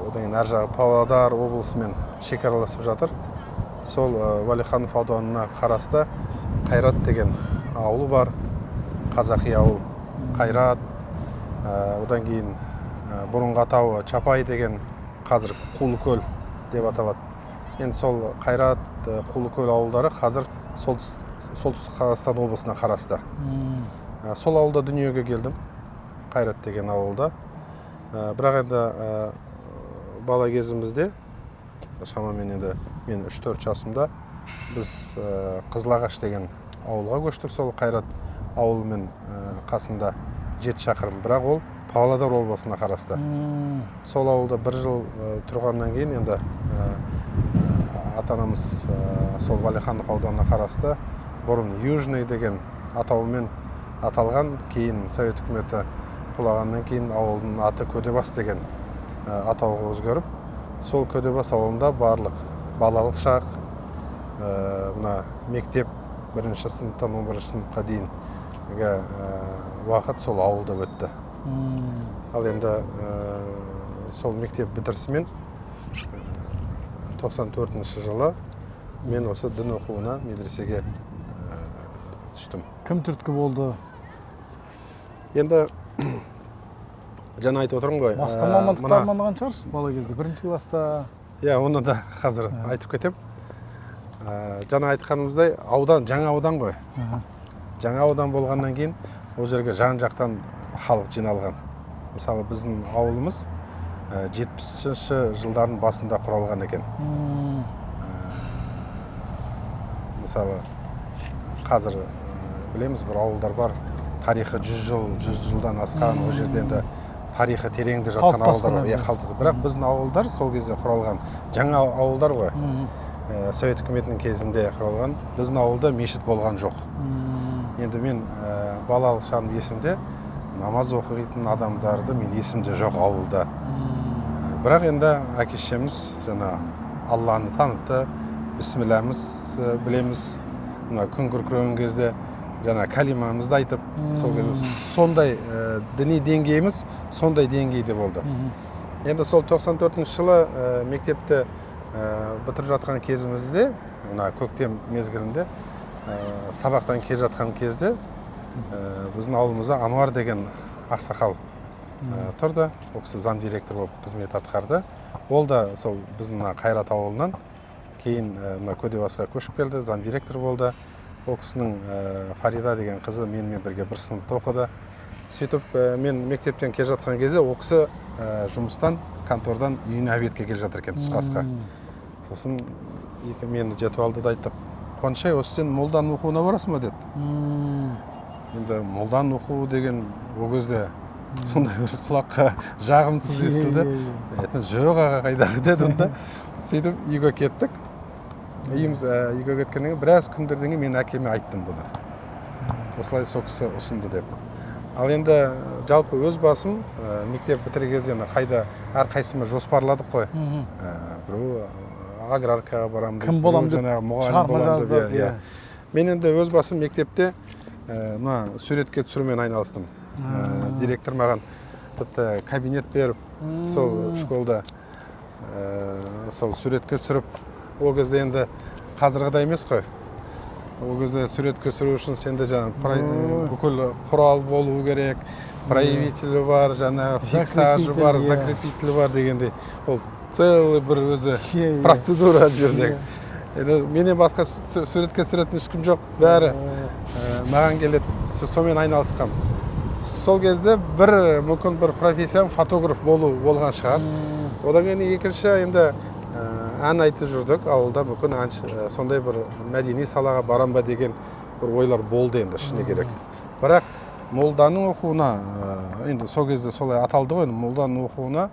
одан кейін ар жағы Павлодар облысымен шекараласып жатыр. Сол Уәлиханов ауданына қарасты Қайрат деген ауылы бар. Қазақи ауыл Қайрат. Одан кейін бұрынғы атауы Чапай деген, қазір Қулыкөл деп аталады. Енді сол Қайрат, Қулыкөл ауылдары қазір солтүстік Қазақстан облысына қарасты. Сол ауылда дүниеге келдім. Қайрат деген ауылда. Бірақ енді бала кезімізде, шамамен енді мен 3-4 жасымда біз Қызылағаш деген ауылға көштік. Сол Қайрат ауылымен қасында 7 шақырым, бірақ ол Павлодар облысына қарасты. Сол ауылда 1 жыл тұрғаннан кейін енді ата-анамыз сол Уәлиханов ауданына қарасты бұрын Южный деген атаумен аталған, кейін Совет үкіметі құлағаннан кейін ауылдың аты Көдебас деген атауға өзгеріп, сол Көдебас ауылында барлық балалық шақ, мына мектеп 1-ші сыныптан 11-ші сыныпқа дейінгі уақыт сол ауылда өтті. Ал енді сол мектеп бітірісімен 94-ші жылы мен осы дін оқуына медресеге түстім. Кім түрткі болды? Енді жаңа айтып отырмын ғой. Басқа мамандықты армандаған шығарсыз бала кезде, 1-ші класста? Оны да қазір айтып кетем. Жаңа айтқанымыздай аудан, жаңа аудан ғой. Жаңа аудан болғаннан кейін ол жерге жан-жақтан халық жиналған. Мысалы біздің ауылымыз 70-ші жылдардың басында құралған екен. Мысалы қазір білеміз, бір ауылдар бар, тарихы 100 жылдан асқан, ол жерде енді тарихы тереңде жатқан ауылдар бар. Бірақ біздің ауылдар сол кезде құралған жаңа ауылдар ғой. Совет үкіметінің кезінде құралған. Біздің ауылда мешіт болған жоқ. Енді мен балалық шағым есімде, намаз оқитын адамдарды мен есімде жоқ ауылда. Бірақ енді әке-шешеміз жаңа Алланы танытты, бісмілләміз білеміз. Мына күн күркіреген кезде жаңа калимамызды айтып, сол кезде сондай діни деңгейіміз сондай деңгейде болды. Енді сол 94-ші жылы мектепті бітіріп жатқан кезімізде, мына көктем мезгілінде сабақтан келе жатқан кезде біздің ауылымызда Ануар деген ақсақал тұрды. Ол кісі зам директор болып қызмет атқарды. Ол да сол біздің Қайрат ауылынан кейін Көдебасқа көшіп келді, зам директор болды. Ол кісінің Фарида деген қызы менімен бірге бір сыныпта оқыды. Сөйтіп мен мектептен келе жатқан кезде ол кісі жұмыстан, контордан үйіне обедке келе жатыр екен, түскі асқа. Сосын мені жетіп алды да айттық, Қуанышай, осы сен молданың оқуына барасың ба деді. Енді молданың оқу деген ол кезде сондай бір құлаққа жағымсыз естілді. Жоқ аға, қайдағы дедім да. Сөйтіп үйге кеттік. Үйге кеткеннен кейін біраз күндерден кейін мен әкеме айттым бұны. Осылай сол кісі ұсынды деп. Ал енді жалпы өз басым мектеп бітірген кезде қайда әрқайсымыз жоспарладық қой. Біреу аграркаға барамын, кім боламын деп мұғалім боламын деп. Мен енді өз басым мектепте суретке түсірумен айналыстым. Директор маған тіпті кабинет беріп, сол школда сол суретке түсіріп, ол кезде енді қазірғыдай емес қой. Ол кезде суретке түсіру үшін сенде бүкіл құрал болу керек, проявителі бар, фиксажы бар, закрепителі бар дегендей. Ол целый бір өзі процедура жердегі. Менен басқа суретке түсіретін ешкім жоқ, бәрі маған келеді, сонымен айналысқам. сол кезде мүмкін бір профессиям фотограф болған шығар. Одан кейін екінші енді ән айтып жүрдік ауылда, мүмкін сондай бір мәдени салаға барам ба деген бір ойлар болды енді шыны керек. Бірақ молданың оқуына, енді сол кезде солай аталды ғой, молданың оқуына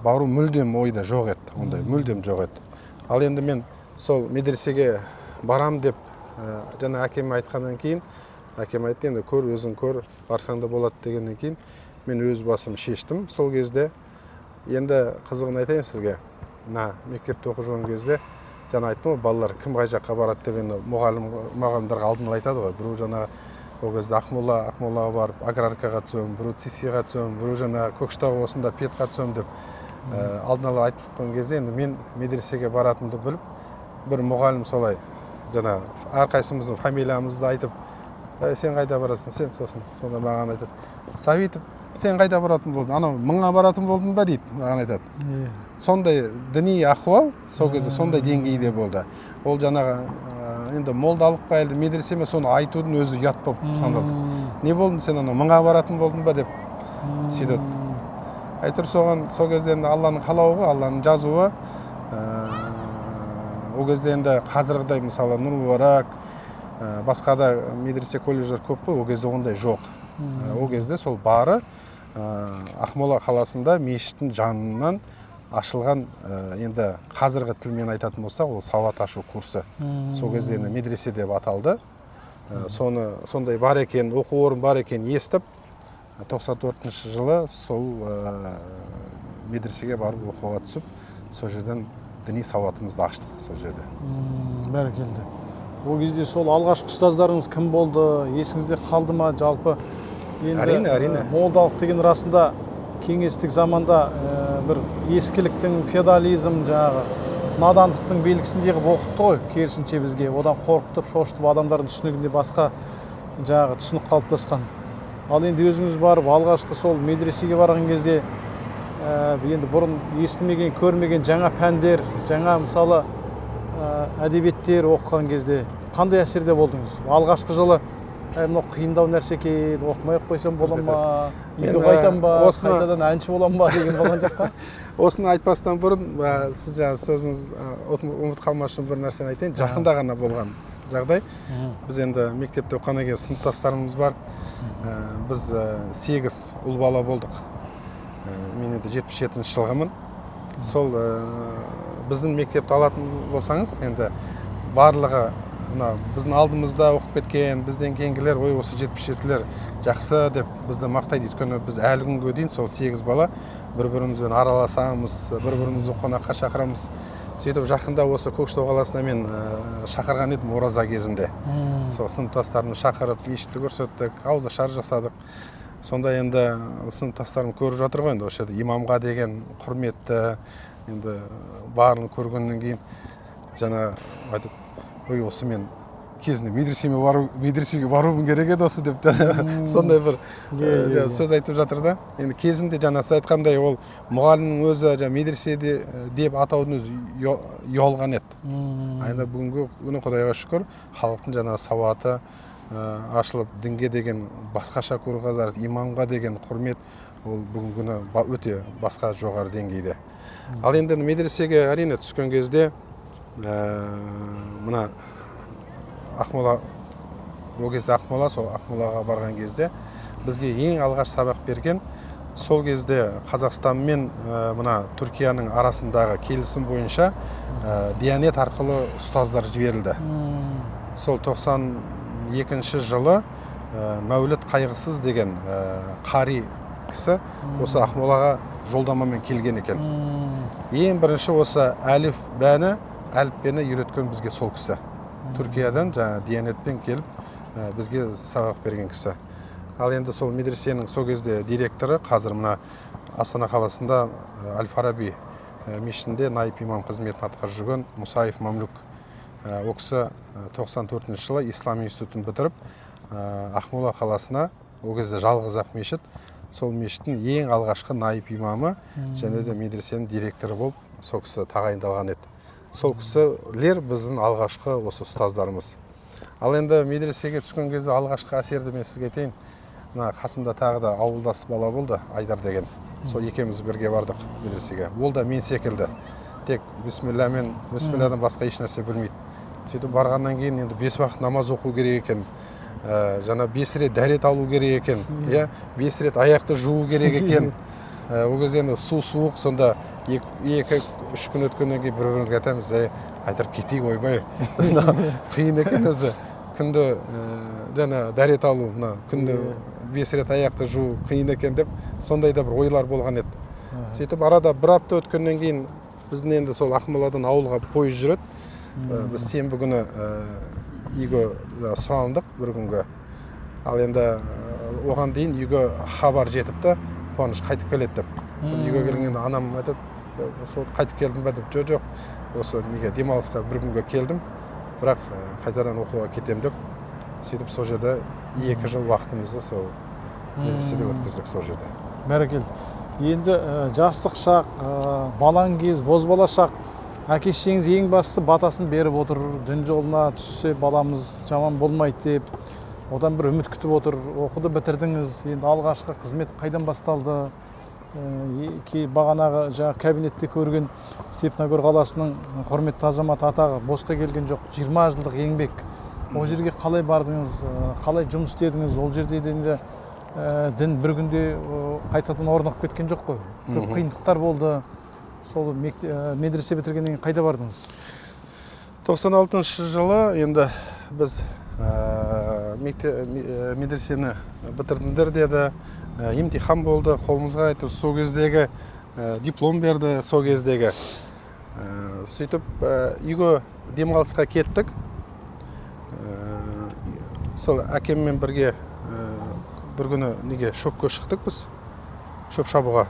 бару мүлдем ойда жоқ еді, ондай мүлдем жоқ еді. Ал енді мен сол медресеге барам деп жаңа әкеме айтқаннан кейін, әкем айтты, енді көр, өзің көр, барсаң да болады дегеннен кейін, мен өз басым шештім. Сол кезде енді қызығын айтайын сізге. Мектепте оқып жүрген кезде жаңа айттым ғой, балалар кім қай жаққа барады деп енді мұғалімдарға алдын ала айтады ғой. Біреу жаңа ол кезде Ақмолаға барып аграркаға түсемін, біреу ЦИСИ-ға түсемін, біреу жаңа Көкшетау осында педқа түсемін деп алдын ала айтып жатқан кезде енді мен медресеге баратынымды біліп, бір мұғалім солай жаңа әрқайсымыздың фамилиямызды айтып, сен қайда барасың, сен сосын сонда маған айтады, Сәбитов, сен қайда баратын болдың, анау мыңға баратын болдың ба дейді, маған айтады. Сондай діни ахуал сол кезде сондай деңгейде болды. Ол жаңағы енді молдалыққа әлде медресеме соны айтудың өзі ұят болып саналды. Не болдың, сен анау мыңға баратын болдың ба деп сөйтеді. Әйтеуір соған сол кезде енді Алланың қалауы, Алланың жазуы. Ол кезде енді қазіргідей мысалы Нұр-Мүбарак, басқа да медресе колледждер көп қой, ол кезде ондай жоқ. Ол кезде сол бары Ақмола қаласында мешіттің жанынан ашылған, енді қазіргі тілмен айтатын болсақ, ол сауат ашу курсы. Сол кезде енді медресе деп аталды. Сондай бар екен, оқу орын бар екен естіп, 94 жылы сол медресеге барып оқуға түсіп, сол жерден діни сауатымызды аштық сол жерде. Бәрекелді. Ол кезде сол алғашқы ұстаздарыңыз кім болды, есіңізде қалды ма жалпы? Әрине. Молдалық деген расында кеңестік заманда бір ескіліктің, феодализм, жаңағы надандықтың белгісіндей қылып оқытты ғой, керісінше бізге. Одан қорқытып, шошытып, адамдардың түсінігінде басқа жаңағы түсінік қалыптасқан. Ал енді өзіңіз барып, алғашқы сол медресеге барған кезде енді бұрын естімеген, көрмеген жаңа пәндер, жаңа мысалы әдебиеттер оқыған кезде қандай әсерде болдыңыз? Алғашқы жылы мынау қиындау нәрсе екен, оқымай қойсам бола ма, үйге қайтам ба, қайтадан әнші болам ба деген болған жоқ па? Осыны айтпастан бұрын, сіз жаңа сөзіңіз ұмыт қалмас үшін бір нәрсені айтайын. Жақында ғана болған жағдай. Біз енді мектепте оқығаннан кейін сыныптастарымыз бар. Біз 8 ұл бала болдық. Мен енді 77 жылғымын. Сол біздің мектепті алатын болсаңыз, енді барлығы біздің алдымызда оқып кеткен, бізден кейінгілер, ой, осы 77-лер жақсы деп бізді мақтайды. Өйткені біз әлі күнге дейін сол 8 бала бір-бірімізбен араласамыз, бір-бірімізді қонаққа шақырамыз. Сөйтіп жақында осы Көкшетау қаласына мен шақырған едім ораза кезінде. Сол сыныптастарымды шақырып, мешітті көрсеттік, ауызашар жасадық. Сонда енді сыныптастарым көріп жатыр ғой, енді осы жерде имамға деген құрметті, енді барын көргеннен кейін жаңа айтып, ой, осы мен кезінде медресеге баруым керек еді осы деп сондай бір сөз айтып жатыр да. Енді кезінде жаңа сіз айтқандай ол мұғалімнің өзі медресе деп атаудың өзі ұялған еді. Енді бүгінгі күні Құдайға шүкір, халықтың жаңа сауаты ашылып, дінге деген басқаша көзқарас, имамға деген құрмет ол бүгінгі күні өте басқа жоғары деңгейде. Ал енді медресеге әрине түскен кезде мына Ақмола, ол кезде Ақмола, сол Ақмолаға барған кезде бізге ең алғаш сабақ берген сол кезде Қазақстан мен мына Түркияның арасындағы келісім бойынша Диянет арқылы ұстаздар жіберілді. Сол 92 жылы Мәуліт Қайғысыз деген қари кісі осы Ақмолаға жолдамамен келген екен. Ең бірінші осы әліппені үйреткен бізге сол кісі. Түркиядан жаңа Диянетпен келіп бізге сабақ берген кісі. Ал енді сол медресенің сол кезде директоры қазір мына Астана қаласында Әл-Фараби мешітінде наиб имам қызметін атқарып жүрген Мұсаев Мамлюк. Ол кісі 94 жылы Ислам институтын бітіріп Ақмола қаласына, ол кезде жалғыз-ақ мешіт, сол мешіттің ең алғашқы наиб имамы және де медресенің директоры болып сол кісі тағайындалған еді. Сол кісілер біздің алғашқы осы ұстаздарымыз. Ал енді медресеге түскен кезде алғашқы әсерді мен сізге айтайын. мына қасымда тағы да ауылдас бала болды, Айдар деген. Сол екеуміз бірге бардық медресеге. Ол да мен секілді. Тек бисмилладан басқа еш нәрсе білмейді. Сөйтіп барғаннан кейін енді 5 уақыт намаз оқу керек екен. Жана 5 рет дәрет алу керек екен. 5 рет аяқты жуу керек екен. Ол кезде енді су суық, сонда 2-3 күн өткеннен кейін бір-бірімізге айтамыз, Айдар кетейік ойбай. Қиын екен өзі. Күнді жана дәрет алу, күнді 5 рет аяқты жуу қиын екен деп, сондай да бір ойлар болған еді. Сөйтіп арада бір апта өткеннен кейін біздің енді сол Ақмоладан ауылға пойыз жүреді. Біз сенбі күні үйге сұралындық бір күнге. Ал енді оған дейін үйге хабар жетіп та, Қуаныш қайтып келеді деп. Сол үйге келгенде анам айтады, сол қайтып келдім бе деп, жоқ, осы неге демалысқа бір күнге келдім, бірақ қайтадан оқуға кетем деп. Сөйтіп сол жерде 2 жыл уақытымызды сол медреседе өткіздік сол жерде. Бәрекелді. Енді жастық шақ, балаң кез, бозбала шақ, әке-шешеңіз ең бастысы батасын беріп отыр, дін жолына түссе баламыз жаман болмайды деп, одан бір үміт күтіп отыр. Оқуды бітірдіңіз, енді алғашқы қызмет қайдан басталды? Бағанағы кабинетте көрген Степногор қаласының құрметті азаматы атағы босқа келген жоқ, 20 жылдық еңбек. Ол жерге қалай бардыңыз, қалай жұмыс істедіңіз? Ол жерде енді дін бір күнде қайтадан орнығып кеткен жоқ қой. Көп қиындықтар болды. Сол медресе бітіргеннен кейін қайда бардыңыз? 96 жылы енді біз медресені бітірдіңдер деді, емтихан болды, қолымызға айтып, сол кездегі диплом берді, сол кездегі. Сөйтіп үйге демалысқа кеттік. Сол әкеммен бірге бір күні неге шөпке шықтық біз, шөп шабуға.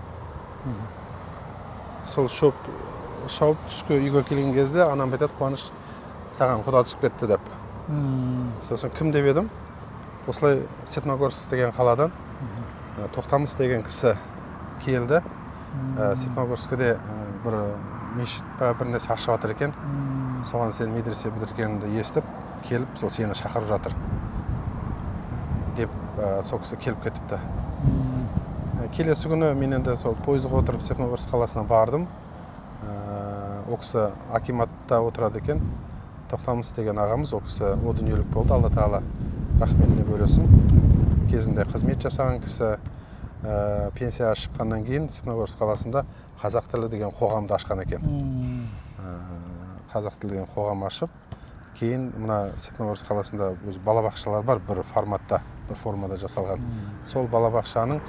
Сол шөп шауып түскі үйге келген кезде анам айтады, Қуаныш, саған құда түсіп кетті деп. Сосын кім деп едім? Осылай Степногорск деген қаладан Тоқтамыс деген кісі келді. Степногорскіде бір мешіт бір нәрсе ашып жатыр екен. Соған сен медресе бітіргеніңді естіп, келіп, сол сені шақырып жатыр деп сол кісі келіп кетіпті. Келесі күні мен енді сол пойызға отырып Степногорск қаласына бардым. Ол кісі акиматта отырады екен. Тоқтамыс деген ағамыз, ол кісі о дүниелік болды, Алла тағала рахметіне бөлесін. Кезінде қызмет жасаған кісі, пенсияға шыққаннан кейін Степногорск қаласында қазақ тілі деген қоғамды ашқан екен. Қазақ тілі деген қоғам ашып, кейін мына Степногорск қаласында өз балабақшалар бар, бір форматта, бір формада жасалған. Сол балабақшаның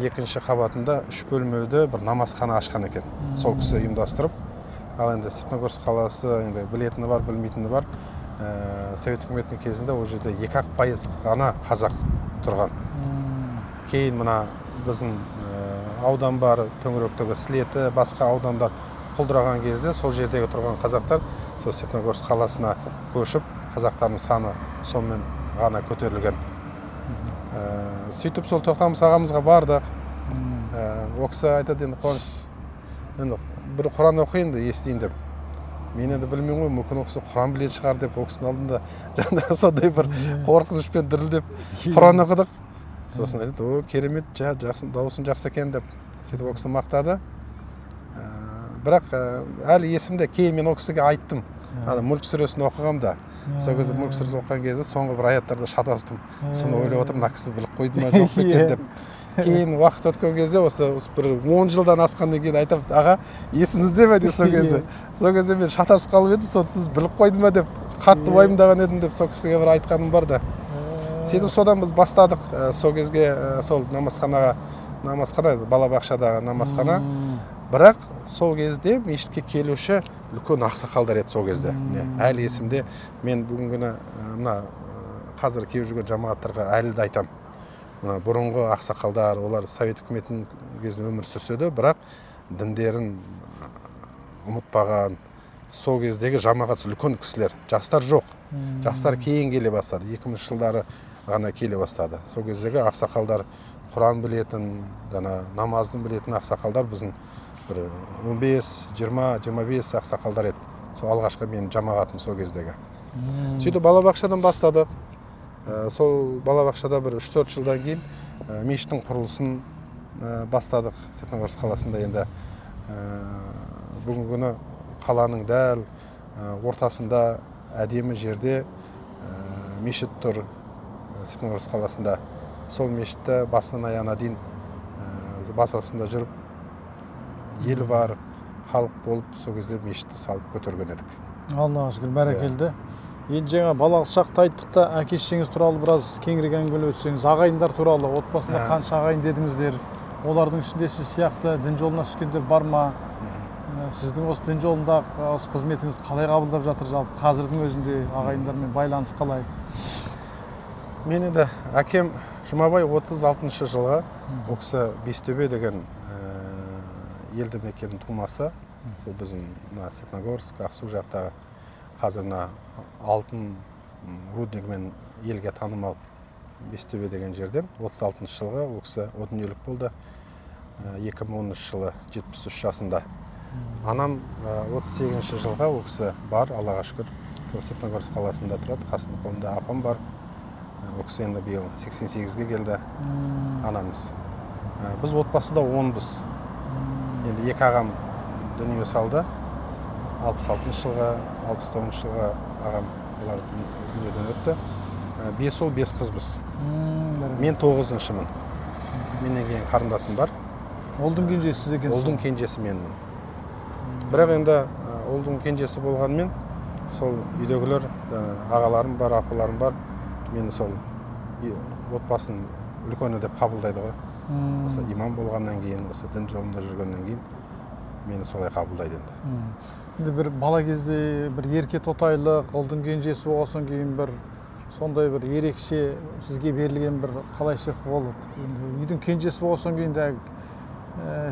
екінші қабатында 3 бөлмелі бір намазхана ашқан екен. Сол кісі ұйымдастырып, ал енді Степногорск қаласы енді білетіні бар, білмейтіні бар. Совет үкіметінің кезінде ол жерде 2% ғана қазақ тұрған. Кейін мына біздің аудан бар, төңіректегі Сілеті, басқа аудандар құлдыраған кезде сол жердегі тұрған қазақтар сол Степногорск қаласына көшіп, қазақтардың саны сонымен ғана көтерілген. Сөйтіп сол Тоқтамыс ағамызға бардық. Ол кісі айтады, енді Қуаныш, енді бір Құран оқиын да естейін деп. Мен енді білмеймін ғой, мүмкін ол кісі Құран білетін шығар деп, ол кісінің алдында жаңағы сондай бір қорқынышпен дірілдеп Құран оқыдық. Сосын айтады, о, керемет, дауысың жақсы екен деп. Сөйтіп ол кісі мақтады. Бірақ әлі есімде, кейін мен ол кісіге айттым. Мүлк сүресін оқығам да. Сол кезде мүлк сүресін оқыған кезде соңғы бір аяттарды шатастым. Соны ойлап отырмын, мына кісі біліп қойды ма жоқ екен деп. Кейін уақыт өткен кезде осы бір 10 жылдан асқаннан кейін айтам, аға, есіңізде ме деп сол кезде. Сол кезде мен шатасып қалып едім, соны сіз біліп қойды ма деп, қатты уайымдаған едім деп сол кісіге бір айтқаным бар да. Сөйтіп содан біз бастадық. Сол кезге сол намазхана, балабақшадағы намазхана. Бірақ сол кезде мешітке келуші үлкен ақсақалдар еді сол кезде. Әлі есімде, мен бүгінгіні мына қазір келіп жүрген жамағаттарға әлі де айтам. Бұрынғы ақсақалдар, олар Совет үкіметінің кезінде өмір сүрсе де, бірақ діндерін ұмытпаған, сол кездегі жамағат үлкен кісілер, жастар жоқ. Жастар кейін келе бастады, 2000 жылдары ғана келе бастады. Сол кездегі ақсақалдар, Құран білетін, намазын білетін ақсақалдар біздің бір 15-20-25 ақсақалдар еді. Сол алғашқы менің жамағатым сол кездегі. Сөйтіп балабақшадан бастадық. Сол балабақшада бір 3-4 жылдан кейін мешіттің құрылысын бастадық Степногорск қаласында. Енді бүгінгі күні қаланың дәл ортасында әдемі жерде мешіт тұр Степногорск қаласында. Сол мешітті басынан аяғына дейін басасында жүріп, ел бар, халық болып, сол кезде мешітті салып көтерген едік. Аллаға шүкір, бәрекелді. Енді жаңа балалық шақты айттық та, әке-шешеңіз туралы біраз кеңірек әңгімелеп өтсеңіз, ағайындар туралы, отбасында қанша ағайын дедіңіздер, олардың ішінде сіз сияқты дін жолына түскендер бар ма? Сіздің осы дін жолында осы қызметіңіз қалай қабылдап жатыр жалпы? Қазірдің өзінде ағайындармен байланыс қалай? Мен енді әкем Жұмабай 36 жылға, ол кісі Бестөбе деген елді мекеннің тумасы. Сол біздің Степногорск, Ақсу жақтағы қазір алтын руднигімен елге танымал Бестөбе деген жерден 36 жылға ол кісі о дүниелік болды. 2010 жылы 73 жасында. Анам 38 жылға ол кісі бар, Аллаға шүкір. Степногорск қаласында тұрады, қасының қолында апам бар. Ол кісі енді биыл 88-ге келді анамыз. Біз отбасыда 10-біз. Енді екі ағам дүние салды. 66 жылға, 69 жылға ағам олар дүниеден өтті. 5 ұл, 5 қызбыз. Мен 9-шымын. Менен кейін қарындасым бар. Олдың кенжесі сіз екенсіз? Олдың кенжесі менмін. Бірақ енді олдың кенжесі болғанмен, сол үйдегілер, ағаларым бар, апаларым бар. Мені сол отбасын үлкені деп қабылдайды ғой. Осы имам болғаннан кейін, осы дін жолында жүргеннен кейін, мені солай қабылдайды енді. Енді бір бала кезде бір ерке тотайлық, олдың кенжесі болған кейін бір сондай бір ерекше сізге берілген бір қалайшылық болды. Енді үйдің кенжесі болған кейін де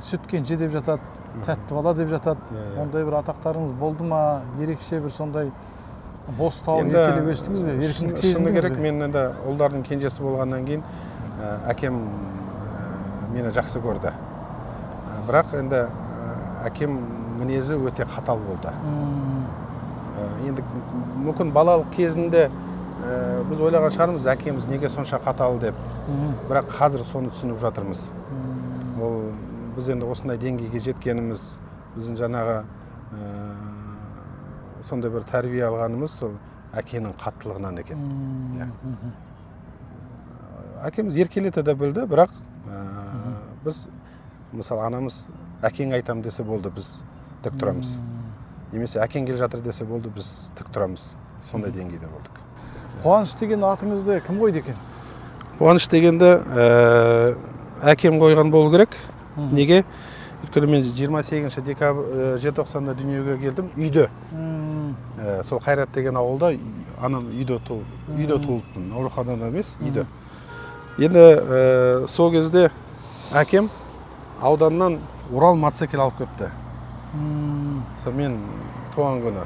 сүт кенже деп жатады, тәтті бала деп жатады. Ондай бір атақтарыңыз болды ма? Ерекше бір сондай бос тауып еркелеп өстіңіз бе? Еркіндік сезіндіңіз бе? керек, мен енді ұлдардың кенжесі болғаннан кейін әкем мені жақсы көрді. Бірақ енді әкем мінезі өте қатал болды. Енді мүмкін балалық кезінде біз ойлаған шығармыз, әкеміз неге сонша қатал деп. Бірақ қазір соны түсініп жатырмыз. Ол біз енді осындай деңгейге жеткеніміз, біздің жаңағы сондай бір тәрбие алғанымыз сол әкенің қаттылығынан екен. Әкеміз еркелете де білді, бірақ біз, мысалы, анамыз әкең айтам десе болды, біз тік тұрамыз. Немесе әкең кел жатыр десе болды, біз тік тұрамыз. Сондай деңгейде болдық. Қуаныш деген атыңызды кім қойды екен? Қуаныш дегенді әкем қойған болу керек. Неге? Өйткені мен 28 желтоқсанда дүниеге келдім, үйде. Сол Қайрат деген ауылда анам үйде туылыппын, ауруханада емес, үйде. Енді сол кезде әкем ауданнан Урал мотоцикл алып кепті. Сол мен туған күні.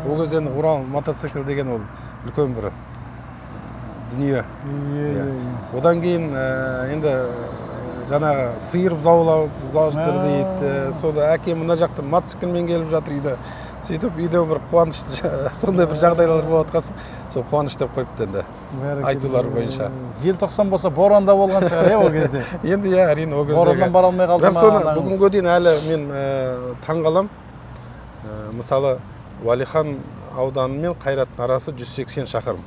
Ол кезде Урал мотоцикл деген ол үлкен бір дүние. Одан кейін енді жаңағы сиыр заулаштыр дейді. Сонда әкем мына жақтан мотоциклмен келіп жатыр үйде. Сөйтіп үйде бір қуанышты, сондай бір жағдайлар болып жатқасын, сол қуаныш деп қойыпты енді. Айтулар бойынша. Желтоқсан болса боранда болған шығар ол кезде. Енді әрине ол кезде. Бораннан бара алмай қалды ма? Бірақ соны бүгінгі дейін әлі мен таңғалам. Мысалы, Уәлихан ауданы мен Қайраттың арасы 180 шақырым.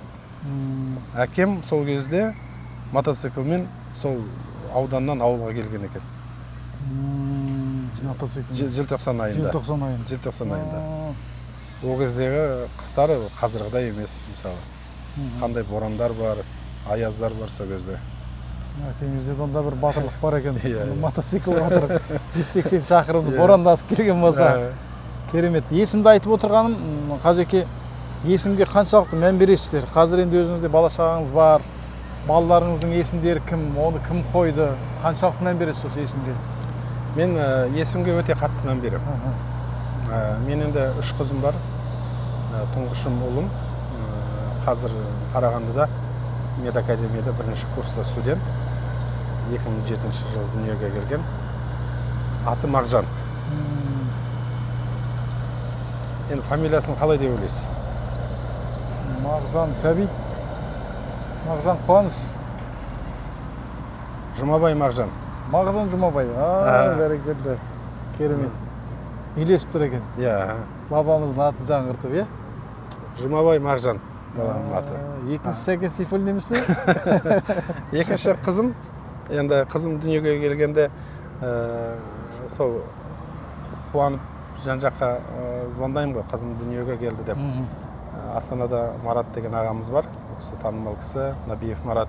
Әкем сол кезде мотоциклмен сол ауданнан ауылға келген екен. Желтоқсан айында. Желтоқсан айында. Ол кездегі қыстары қазірғыдай емес, мысалы. Қандай борандар бар, аяздар бар сол кезде. Әкеңізде онда бір батырлық бар екен. Мотоцикл батыр 180 шақырымды борандатып келген болса. Керемет. Есімді айтып отырғаным, Қажеке, есімге қаншалықты мән бересіздер? Қазір енді өзіңізде бала шағаңыз бар. Балаларыңыздың есімдері кім, оны кім қойды? Қаншалықты мән бересіз осы есімге? Мен есімге өте қатты мән берем. Мен енді 3 қызым бар. Тұңғышым ұлым. Қазір Қарағандыда медакадемияда 1-ші курста студент. 2007 жылы дүниеге келген. Аты Мағжан. Енді фамилиясын қалай деп ойлайсыз? Мағжан Сәбит. Мағжан Қуаныш. Жұмабай Мағжан. Мағжан Жұмабай. Бәрекелді. Керемет. Үйлесіп тұр екен. Иә. Бабамыздың атын жаңғыртып, иә? Жұмабай Мағжан баланың аты. Екінші Сәкен Сейфуллин емес пе? Екінші қызым, енді қызым дүниеге келгенде сол қуанып жан-жаққа звондаймын ғой, қызым дүниеге келді деп. Астанада Марат деген ағамыз бар, ол кісі танымал кісі, Набиев Марат,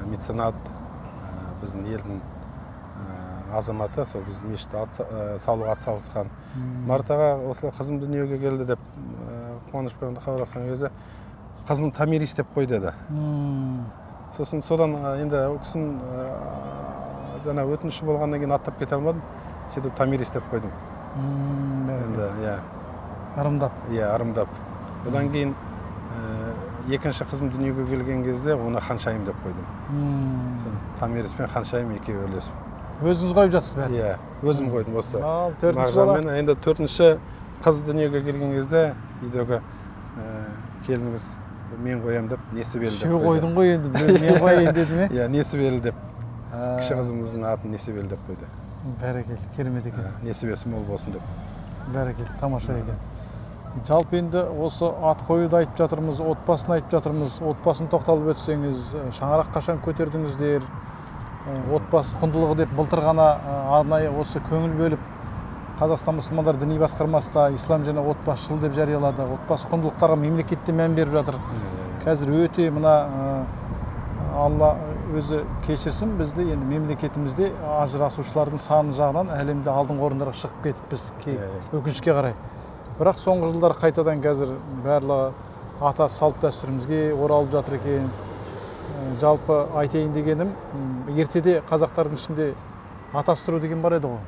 меценат, біздің елдің азаматы, сол біздің мешітті салуға атсалысқан. Марат аға осылай қызым дүниеге келді деп қуанышпен хабарласқан кезде қызын Томирис деп қой деді. Сосын содан енді ол кісінің жаңа өтініші болғаннан кейін аттап кете алмадым, сөйтіп Томирис деп қойдым. Енді арымдап. Арымдап. Одан кейін екінші қызым дүниеге келген кезде оны Ханшайым деп қойдым. Томирис пен Ханшайым екеуі үйлесіп. Өзіңіз қойып жатсыз ба? Иә, өзім қойдым осы. Ал, төртінші бала. Енді төртінші қыз дүниеге келген кезде үйдегі келініңіз мен қоям деп Несібелі деп қойды. Үшеу қойдың ғой енді, мен қояйын деді ме? Иә, Несібелі деп. Кіші қызымыздың атын Несібелі деп қойды. Бәрекелді, керемет екен. Несібесі мол болсын деп. Бәрекелді, тамаша екен. Жалпы енді осы ат қоюды айтып жатырмыз, отбасын айтып жатырмыз. Отбасын тоқталып өтсеңіз, шаңырақ қашан көтердіңіздер? Отбасы құндылығы деп былтыр ғана арнайы осы көңіл бөліп Қазақстан мұсылмандар діни басқармасында ислам және отбасы жылы деп жариялады. Отбасы құндылықтарға мемлекетте мән беріп жатыр. Қазір өте мына Алла өзі кешірсін, бізді енді мемлекетімізде ажырасушылардың саны жағынан әлемде алдыңғы орындарға шығып кетіппіз, өкінішке қарай. Бірақ соңғы жылдар қайтадан қазір барлығы ата салт дәстүрімізге оралып жатыр екен. Жалпы айтайын дегенім, ертеде қазақтардың ішінде атастыру деген бар еді ғой.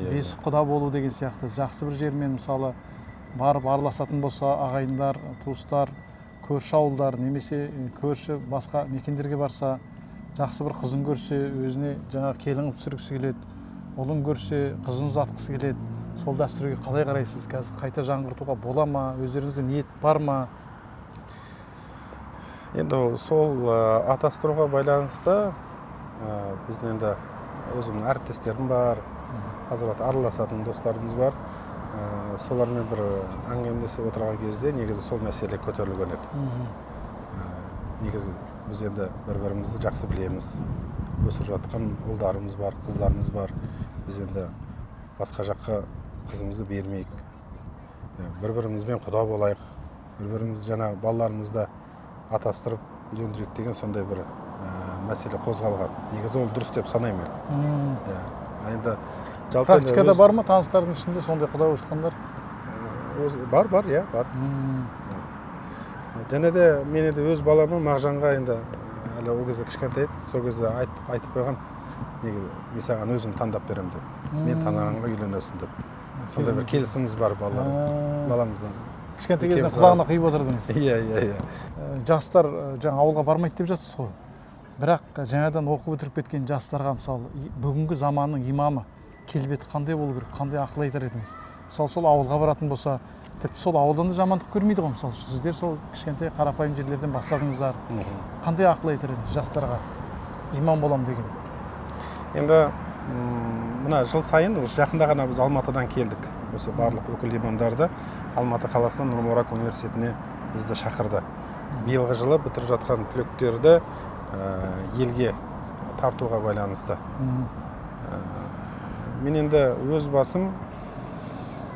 Бес құда болу деген сияқты. Жақсы бір жермен мысалы барып араласатын болса, ағайындар, туыстар, көрші ауылдар, немесе көрші басқа мекендерге барса, жақсы бір қызын көрсе, өзіне жаңа келін қылып түсіргісі келеді, ұлын көрсе, қызын ұзатқысы келеді. Сол дәстүрге қалай қарайсыз? Қазір қайта жаңғыртуға бола ма? Өздеріңізде ниет бар ма? Енді сол атастыруға байланысты біздің енді өзімнің әріптестерім бар, қазір араласатын достарымыз бар. Солармен бір әңгімелесіп отырған кезде негізі сол мәселе көтерілген еді. Негізі біз енді бір-бірімізді жақсы білеміз. Өсіп жатқан ұлдарымыз бар, қыздарымыз бар. Біз енді басқа жаққа қызымызды бермейік. Бір-бірімізбен құда болайық. Бір-біріміз жаңа балаларымызды атастырып үйлендірейік деген сондай бір мәселе қозғалған. Негізі ол дұрыс деп санаймын. Енді практикада бар ма таныстардың ішінде сондай құда өсткандар? Бар, бар. Және де мен енді өз баламы Мағжанға енді әлі ол кезде кішкентай еді, сол кезде айтып қойған, негізі мен саған өзім таңдап берем деп, мен танығанға үйленесің деп. Сондай бір келісіміміз бар баламыздан. Кішкентай кезден құлағына құйып отырдыңыз. Иә. Жастар жаңа ауылға бармайды деп жатсыз ғой. Бірақ жаңадан оқып өтіріп кеткен жастарға мысалы бүгінгі заманның имамы келбеті қандай болу керек, қандай ақыл айтар едіңіз? Мысалы сол ауылға баратын болса, тіпті сол ауылдан да жамандық көрмейді ғой. Мысалы сіздер сол кішкентай қарапайым жерлерден бастадыңыздар. Қандай ақыл айтар едіңіз жастарға имам болам деген? Енді мына жыл сайын жақында ғана біз Алматыдан келдік. Осы барлық өкіл имамдарды Алматы қаласынан Нұрмарак университетіне бізді шақырды. Биылғы жылы бітіріп жатқан түлектерді елге тартуға байланысты. Мен енді өз басым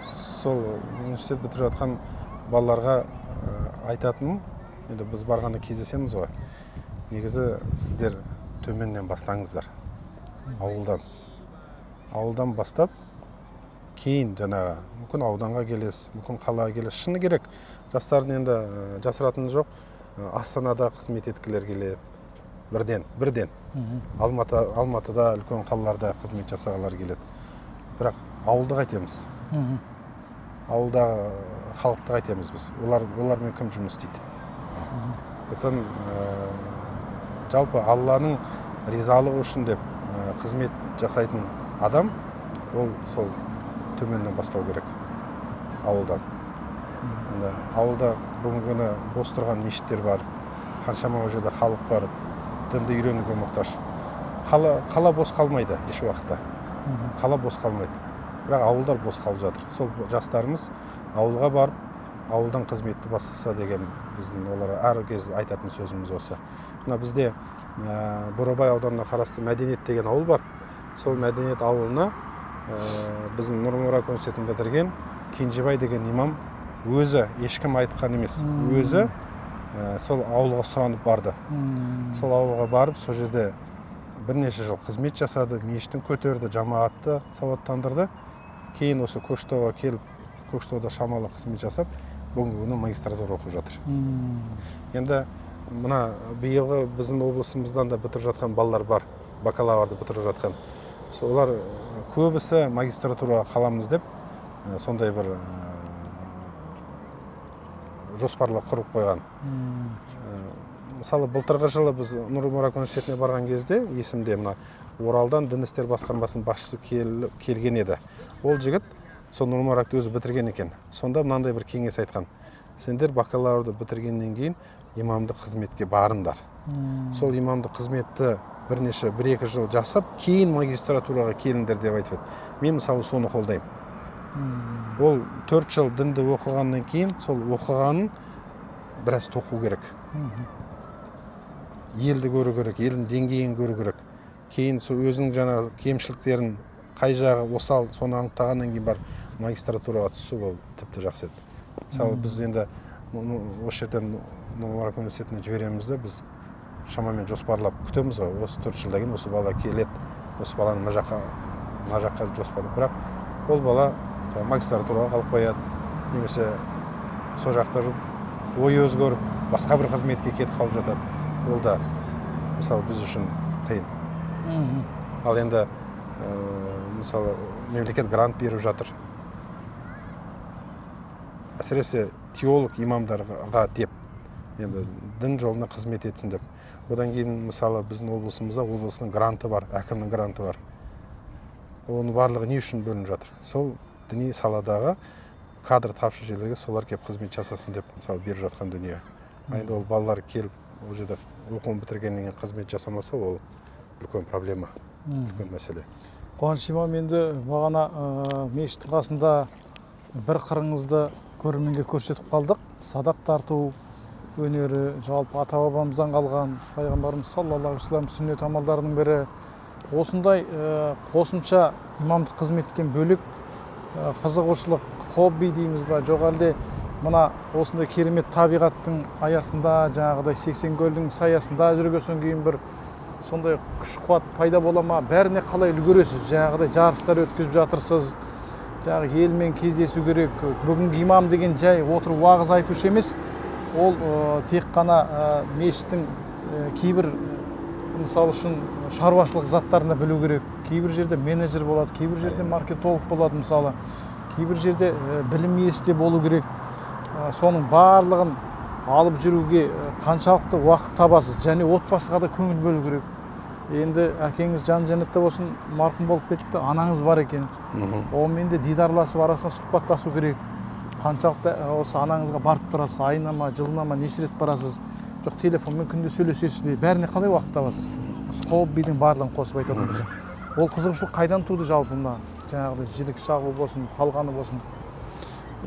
сол университет бітіріп жатқан балаларға айтатыным, енді біз барғанда кездесеміз ғой. Негізі сіздер төменнен бастаңыздар. Ауылдан бастап, кейін жаңағы мүмкін ауданға келесіз, мүмкін қалаға келесіз. Шыны керек, жастардың енді жасыратыны жоқ. Астанада қызмет еткілер келеді. Бірден. Алматыда, үлкен қалаларда қызмет жасағылар келеді. Бірақ ауылды қайтеміз. Ауылдағы халықты қайтеміз біз. Олармен кім жұмыс істейді? Бұтын жалпы Алланың ризалығы үшін деп қызмет жасайтын адам, ол сол төменнен бастау керек, ауылдан. Ауылда бүгінгі күні бос тұрған мешіттер бар, қаншама ол жерде халық бар, дінді үйренуге мұқтаж. Қала бос қалмайды еш уақытта. Қала бос қалмайды. Бірақ ауылдар бос қалып жатыр. Сол жастарымыз ауылға барып, ауылдан қызметті бастаса деген біздің оларға әр кез айтатын сөзіміз осы. Мына бізде Бурабай ауданына қарасты Мәдениет деген ауыл бар. Сол Мәдениет ауылына біздің Нұрмұрат университетін бітірген Кенжебай деген имам өзі, ешкім айтқан емес, өзі сол ауылға сұранып барды. Сол ауылға барып, сол жерде бірнеше жыл қызмет жасады, мешіттің көтерді, жамағатты сауаттандырды. Кейін осы Көкшетауға келіп, Көкшетауда шамалы қызмет жасап, бүгінгі күні магистратура оқып жатыр. Енді мына биылғы біздің облысымыздан да бітіріп жатқан балалар бар, бакалаврды бітіріп жатқан. Солар көбісі магистратураға қаламыз деп, сондай бір жоспарлы құрып қойған. Мысалы, былтырғы жылы біз Нұрмұрат университетіне барған кезде, есімде мына Оралдан дін істер басқармасының басшысы келген еді. Ол жігіт сол Нұрмұратты өзі бітірген екен. Сонда мынандай бір кеңес айтқан: сендер бакалаврды бітіргеннен кейін имамдық қызметке барыңдар. Сол имамдық қызметті бірнеше 1-2 жыл жасап, кейін магистратураға келіңдер деп айтып еді. Мен мысалы соны қолдаймын. Ол 4 жыл дінді оқығаннан кейін сол оқығанын біраз тоқу керек. Елді көру керек, елдің деңгейін көру керек. Кейін өзінің жаңағы кемшіліктерін, қай жағы осал, соны анықтағаннан кейін бар магистратураға түсу, ол тіпті жақсы еді. Мысалы, біз енді осы жерден Нұрмұрат университетіне жібереміз де, біз шамамен жоспарлап күтеміз ғой. Осы 4 жылдан кейін осы бала келеді, осы баланы мына жаққа жоспарлап. Бірақ ол бала магистратураға қалып қояды, немесе сол жақта жүріп ой өзгеріп, басқа бір қызметке кетіп қалып жатады. Ол да мысалы біз үшін қиын. Ал енді мысалы мемлекет грант беріп жатыр. Әсіресе теолог имамдарға деп, енді дін жолына қызмет етсін деп. Одан кейін мысалы біздің облысымызда облыстың гранты бар, әкімнің гранты бар. Оның барлығы не үшін бөлініп жатыр? Сол діни саладағы кадр тапшы жерлерге солар келіп қызмет жасасын деп мысалы беріп жатқан дүние. Енді ол балалар келіп ол жерде оқуын бітіргеннен кейін қызмет жасамаса, ол үлкен проблема, үлкен мәселе. Қуаныш имам, енді бағана мешіттің қасында бір қырыңызды көрерменге көрсетіп қалдық. Садақ тарту өнері жалпы ата бабамыздан қалған, пайғамбарымыз саллаллаху алейхи вассалам сүннет амалдарының бірі. Осындай қосымша имамдық қызметтен бөлек қызығушылық, хобби дейміз ба, жоқ әлде мына осындай керемет табиғаттың аясында, жаңағыдай 80 көлдің саясында жүргеннен кейін бір сондай күш-қуат пайда бола ма? Бәріне қалай үлгересіз? Жаңағыдай жарыстар өткізіп жатырсыз, жаңағы елмен кездесу керек. Бүгінгі имам деген жай отырып уағыз айтушы емес, ол тек қана мешіттің кейбір мысалы үшін шаруашылық заттарына білу керек. Кейбір жерде менеджер болады, кейбір жерде маркетолог болады мысалы. Кейбір жерде білім иесі болу керек. Соның барлығын алып жүруге қаншалықты уақыт табасыз, және отбасыға да көңіл бөлу керек. Енді әкеңіз жан жәннатта болсын, марқұм болып кетті, анаңыз бар екен. Онымен де дидарласып, арасында сұхбаттасу керек. Қаншалықты осы анаңызға барып тұрасыз, айына ма, жылына ма, неше рет барасыз? Жоқ, телефонмен күнде сөйлесесіз бе? Бәріне қалай уақыт табасыз? Хоббидің барлығын қосып айтатын болса. Ол қызығушылық қайдан туды жалпы мына? Жаңағыдай жілік шағу болсын, қалғаны болсын.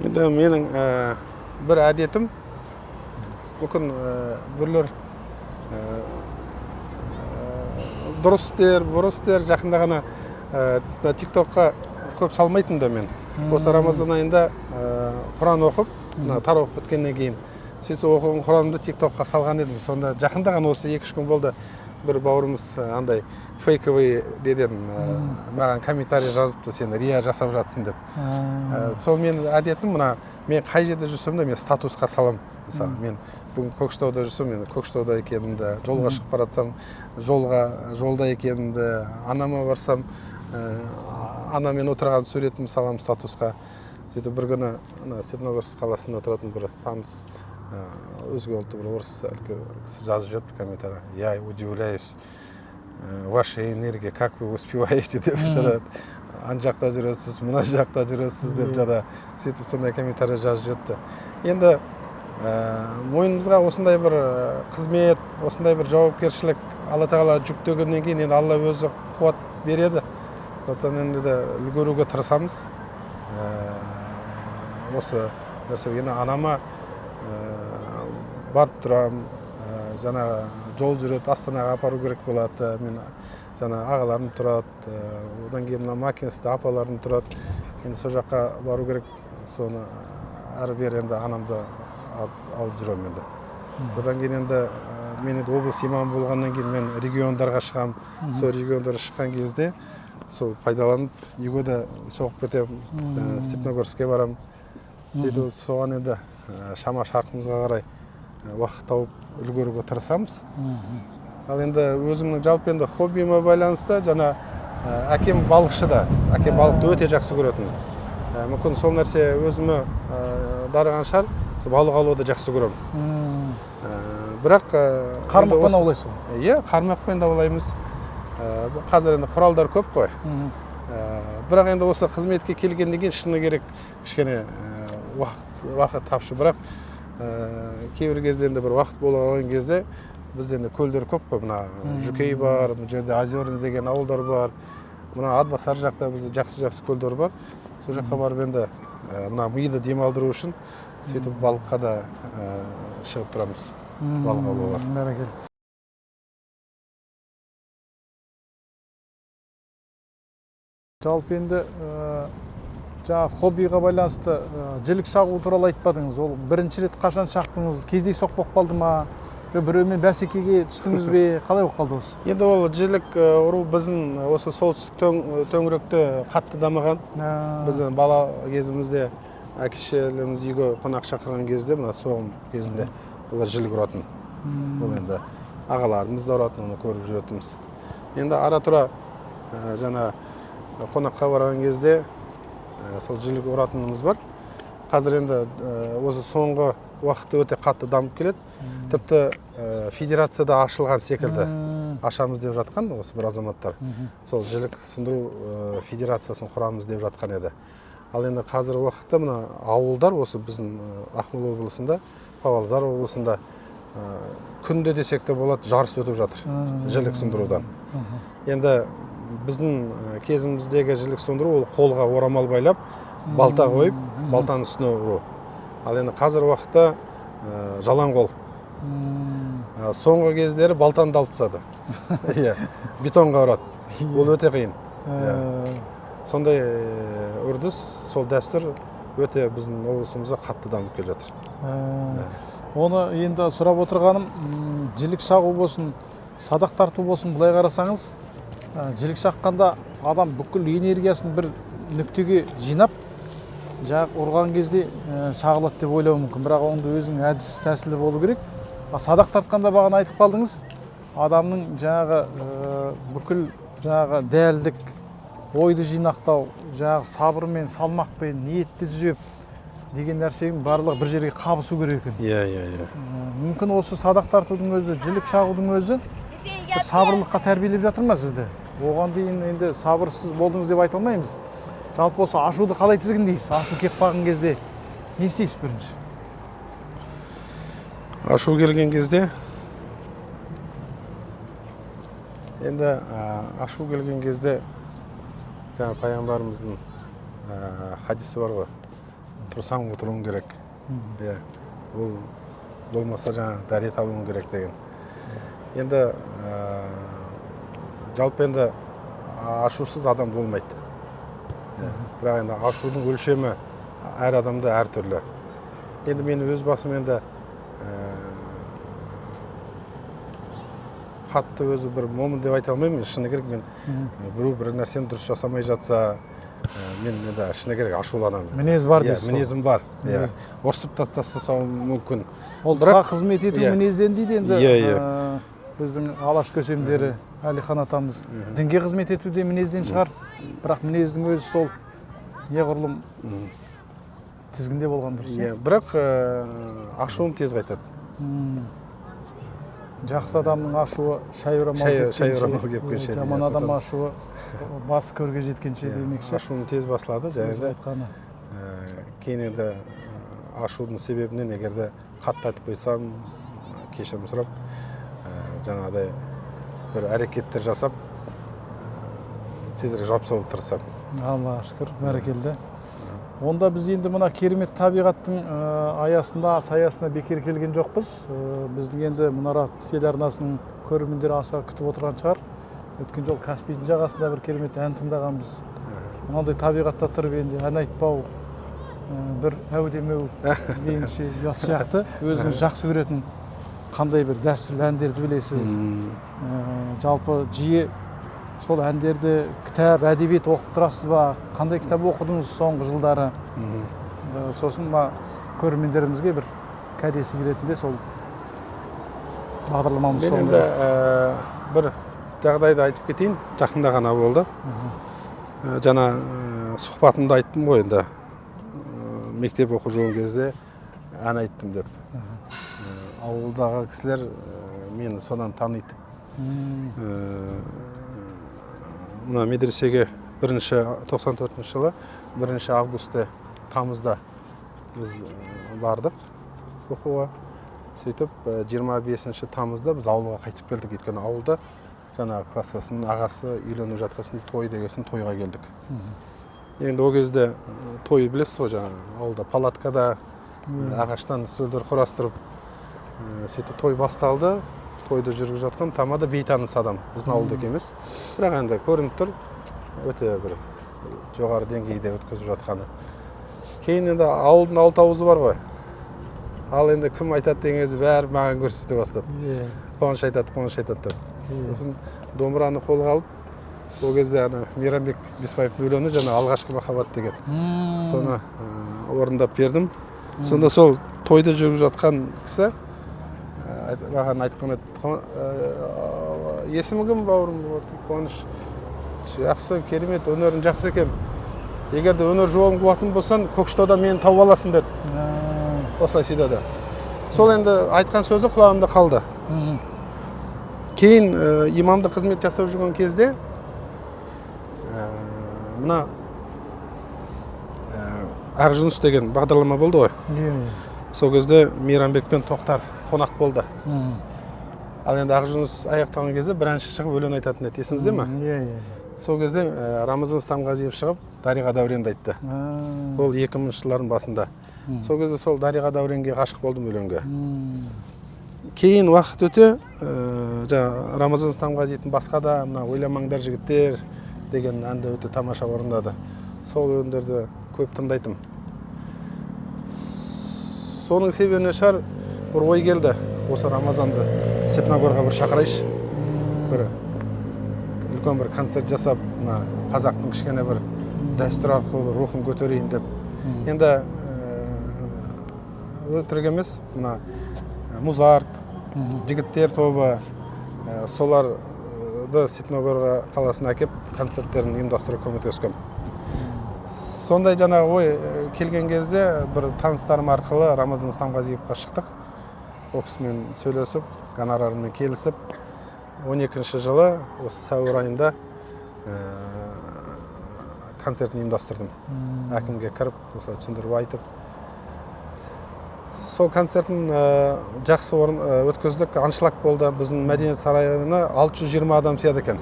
Енді менің бір әдетім, мүмкін бірлер дұрыс істер, бұрыс істер, жақында ғана тиктокқа көп салмайтын да мен. Осы Рамазан айында Құран оқып, тарауых біткеннен кейін сөйтіп оқыған Құранымды тиктокқа салған едім. Сонда жақында ғана осы 2-3 күн болды, бір бауырымыз андай фейковый деден маған комментарий жазыпты, сен рия жасап жатсың деп. Сол мен әдетім, мына мен қай жерде жүрсем де мен статусқа салам. Мысалы, мен бүгін Көкшетауда жүрсем, мен Көкшетауда екенімді, жолға шығып баратсам, жолда екенімді, анама барсам, анамен отырған суретім салам статусқа. Сөйтіп бір күні Степногорск қаласында тұратын бір таныс өзге ұлтты бір орыс кісі жазып жүріпті комментарий: я удивляюсь, ваша энергия, как вы успеваете деп жатады. Ан жақта жүресіз, мына жақта жүресіз деп жада сөйтіп сондай комментарий жазып жүріпті. Енді мойнымызға осындай бір қызмет, осындай бір жауапкершілік Алла тағала жүктегеннен кейін енді Алла өзі қуат береді. Сондықтан енді де үлгеруге тырысамыз. Осы нәрсеге анама барып тұрам, жаңағы жол жүреді, Астанаға апару керек болады. Мен жаңа ағаларым тұрады, одан кейін Макинсте апаларым тұрады. Енді сол жаққа бару керек, соны әрі бері енді анамды алып жүремін енді. Одан кейін енді мен енді облыс имамы болғаннан кейін мен региондарға шығам. Сол региондарға шыққан кезде сол пайдаланып, үйге де соғып кетемін, Степногорскке барам. Сөйтіп соған енді шама шарқымызға қарай уақыт тауып үлгеруге тырысамыз. Ал енді өзімнің жалпы енді хоббиіме байланысты жаңа әкем балықшы да, әкем балықты өте жақсы көретін. Мүмкін сол нәрсе өзіме дарыған шығар, балық аулауды жақсы көремін. Бірақ қармақпен аулайсыз ғой? Иә, қармақпен да аулаймыз. Қазір енді құралдар көп қой. Бірақ енді осы қызметке келгеннен кейін шыны керек кішкене уақыт тапшы. Бірақ кейбір кезде енді бір уақыт бола қалған кезде бізде енді көлдер көп қой. Мына Жүкей бар, бұл жерде Озерный деген ауылдар бар. Мына Атбасар жақта бізде жақсы көлдер бар. Сол жаққа барып енді мына миды демалдыру үшін сөйтіп балыққа да шығып тұрамыз. Балық аулауға. Бәрекелді. Жалпы енді жаңа хоббиға байланысты жілік шағу туралы айтпадыңыз. Ол бірінші рет қашан шақтыңыз? Кездейсоқ болып қалды ма? Біреумен бәсекеге түстіңіз бе? Қалай болып қалды осы? Енді ол жілік ұру біздің осы солтүстік төңіректе қатты дамыған. Біздің бала кезімізде әке-шешелеріміз үйге қонақ шақырған кезде, мына соғым кезінде олар жілік ұратын. Ол енді ағаларымыз да ұратын, оны көріп жүретінбіз. Енді ара-тұра жаңа қонаққа барған кезде сол жілік ұратынымыз бар. Қазір енді осы соңғы уақытта өте қатты дамып келеді. Тіпті федерацияда ашылған секілді ашамыз деп жатқан осы бір азаматтар. Сол жілік сындыру федерациясын құрамыз деп жатқан еді. Ал енді қазір уақытта мына ауылдар осы біздің Ақмола облысында, Павлодар облысында күнде десек те болады жарыс өтіп жатыр жілік сындырудан. Енді біздің кезіміздегі жілік сындыру ол қолға орамал байлап, балта қойып, балтаның үстіне ұру. Ал енді қазір уақытта жалаң қол. Соңғы кездері балтаны алып тастады. Бетонға ұрады. Ол өте қиын. Сондай үрдіс, сол дәстүр өте біздің облысымызда қатты дамып келе жатыр. Оны енді сұрап отырғаным, жілік шағу болсын, садақ тарту болсын, былай қарасаңыз, жілік шаққанда адам бүкіл энергиясын бір нүктеге жинап, жаңағы ұрған кезде шағылады деп ойлауы мүмкін. Бірақ онда өзінің әдіс тәсілі болу керек. Садақ тартқанда бағана айтып қалдыңыз, адамның жаңағы бүкіл жаңағы дәлдік, ойды жинақтау, жаңағы сабырмен, салмақпен, ниетті түзеп деген нәрсенің барлығы бір жерге қабысу керек екен. Иә. Мүмкін осы садақ тартудың өзі, жілік шағудың өзі сабырлыққа тәрбиелеп жатыр ма сізді? Оған дейін енді сабырсыз болдыңыз деп айта алмаймыз. Жалпы осы ашуды қалай тізгіндейсіз? Ашу кеп қалған кезде не істейсіз бірінші? Ашу келген кезде енді ашу келген кезде жаңа пайғамбарымыздың хадисі бар ғой. Тұрсаң отыруың керек. Ол болмаса жаңа дәрет алуың керек деген. Енді жалпы енді ашусыз адам болмайды. Бірақ енді ашудың өлшемі әр адамда әр түрлі. Енді мен өз басым енді қатты өзі бір момын деп айта алмаймын. Шыны керек мен бір нәрсені дұрыс жасамай жатса, мен енді шыны керек ашуланамын. Мінез бар дейсіз. Мінезім бар. Ұрсып тастасам мүмкін. Ұлтқа қызмет ету мінезден дейді енді. Біздің алаш көсемдері Әлихан атамыз дінге қызмет етуде мінезден шығар. Бірақ мінездің өзі сол неғұрлым тізгінде болған дұрыс. Бірақ ашуым тез қайтады. Жақсы адамның ашуы шай орамал кепкенше, жаман адам ашуы бас көрге жеткенше демекші. Ашуым тез басылады, және де кейін енді ашудың себебінен егерде қатты айтып қойсам кешірім сұрап жаңағыдай бір әрекеттер жасап тезірек жауап салуға тырысамын. Аллаға шүкір, бәрекелді. Онда біз енді мына керемет табиғаттың аясында, саясына бекер келген жоқпыз. Біздің енді мұнара телеарнасының көрермендері аса күтіп отырған шығар. Өткен жол Каспийдің жағасында бір керемет ән тыңдағанбыз. Мынандай табиғатта тұрып енді ән айтпау, бір әудемеу дегенше ұят сияқты. Өзіңіз жақсы көретін қандай бір дәстүрлі әндерді білесіз. Жалпы жиі сол әндерді кітап, әдебиет оқып тұрасыз ба? Қандай кітап оқыдыңыз соңғы жылдары? Сосын көрермендерімізге бір кәдесі келетінде сол бағдарламамыз соңында. Мен енді бір жағдайды айтып кетейін, жақында ғана болды. Жаңа сұхбатымда айттым ғой енді, мектеп оқып жүрген кезде ән айттым деп. Ауылдағы кісілер мені содан таниды. Мына медресеге 94 жылы 1 августта тамызда біз бардық оқуға. Сөйтіп 25 тамызда біз ауылға қайтып келдік. Өйткені ауылда жаңағы кластасының ағасы үйленіп жатқасын той дегесін тойға келдік. Енді ол кезде той білесіз ғой, жаңағы ауылда палаткада ағаштан үстелдер құрастырып сөйтіп той басталды. Тойды жүргізіп жатқан тамада бейтаныс адам, біздің ауылдық емес. Бірақ енді көрініп тұр, өте бір жоғары деңгейде өткізіп жатқаны. Кейін енді ауылдың 6 ауызы бар ғой. Ал енді кім айтады деген кезде бәрі маған көрсете бастады. Қуаныш айтады деп. Сосын домбыраны қолға алып, ол кезде Мейрамбек Беспаевтың өлеңі жаңа алғашқы махаббат деген. Соны орындап бердім. Сонда сол тойды жүргізіп жатқан кісі маған айтқан еді, есімі кім бауырым? Қуаныш, жақсы, керемет, өнерің жақсы екен. Егер де өнер жолың болатын болсан, Көкшетаудан мені тауып аласың деді. Осылай сөйледі. Сол енді айтқан сөзі құлағымда қалды. Кейін имамды қызмет жасап жүрген кезде мына Ақжүніс деген бағдарлама болды ғой. Сол кезде Мейрамбек пен Тоқтар қонақ болды. Ал енді Ақжүніс аяқтаған кезде бір әнші шығып өлең айтатын еді, есіңізде ме? Сол кезде Рамазан Стамғазиев шығып Дариға Дәуренді айтты. Ол 2000 жылдардың басында. Сол кезде сол Дариға Дәуренге ғашық болдым өлеңге. Кейін уақыт өте Рамазан Стамғазиевтің басқа да ойламаңдар жігіттер деген әнді өте тамаша орындады. Сол өлеңдерді көп тыңдайтын. Соның себебінен шығар бір ой келді. Осы Рамазанды Степногорға бір шақырайшы. Бір үлкен бір концерт жасап, қазақтың кішкене бір дәстүр арқылы рухын көтерейін деп. Енді өтірік емес, Музарт, жігіттер тобы, соларды Степногорға қаласына әкеп концерттерін ұйымдастыруға көмектескем. Сондай жаңағы ой келген кезде бір таныстарым арқылы Рамазан Стамғазиевқа шықтық. Ол кісімен сөйлесіп, гонорарымен келісіп, 12 жылы осы сәуір айында концертін ұйымдастырдым. Әкімге кіріп, осылай түсіндіріп айтып. Сол концертін жақсы өткіздік, аншлаг болды. Біздің мәдениет сарайына 620 адам сияды екен.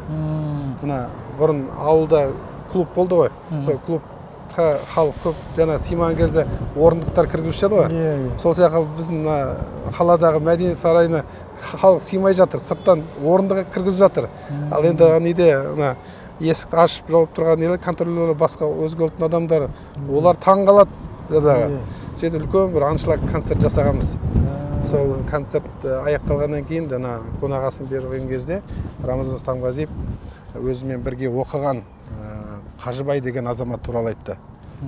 Бұрын ауылда клуб болды ғой. Сол клубқа халық көп жаңа сыймаған кезде орындықтар кіргізуші еді ғой. Сол сияқты біздің қаладағы мәдениет сарайына халық сыймай жатыр, сырттан орындығы кіргізіп жатыр. Ал енді неде есікті ашып жауып тұрған елі контролерлер, басқа өзге ұлттың адамдары, олар таң қалады. Сөйтіп үлкен бір аншлаг концерт жасағанбыз. Сол концерт аяқталғаннан кейін жаңа қонағасын берген кезде Рамазан Стамғазиев өзімен бірге оқыған Қажыбай деген азамат туралы айтты.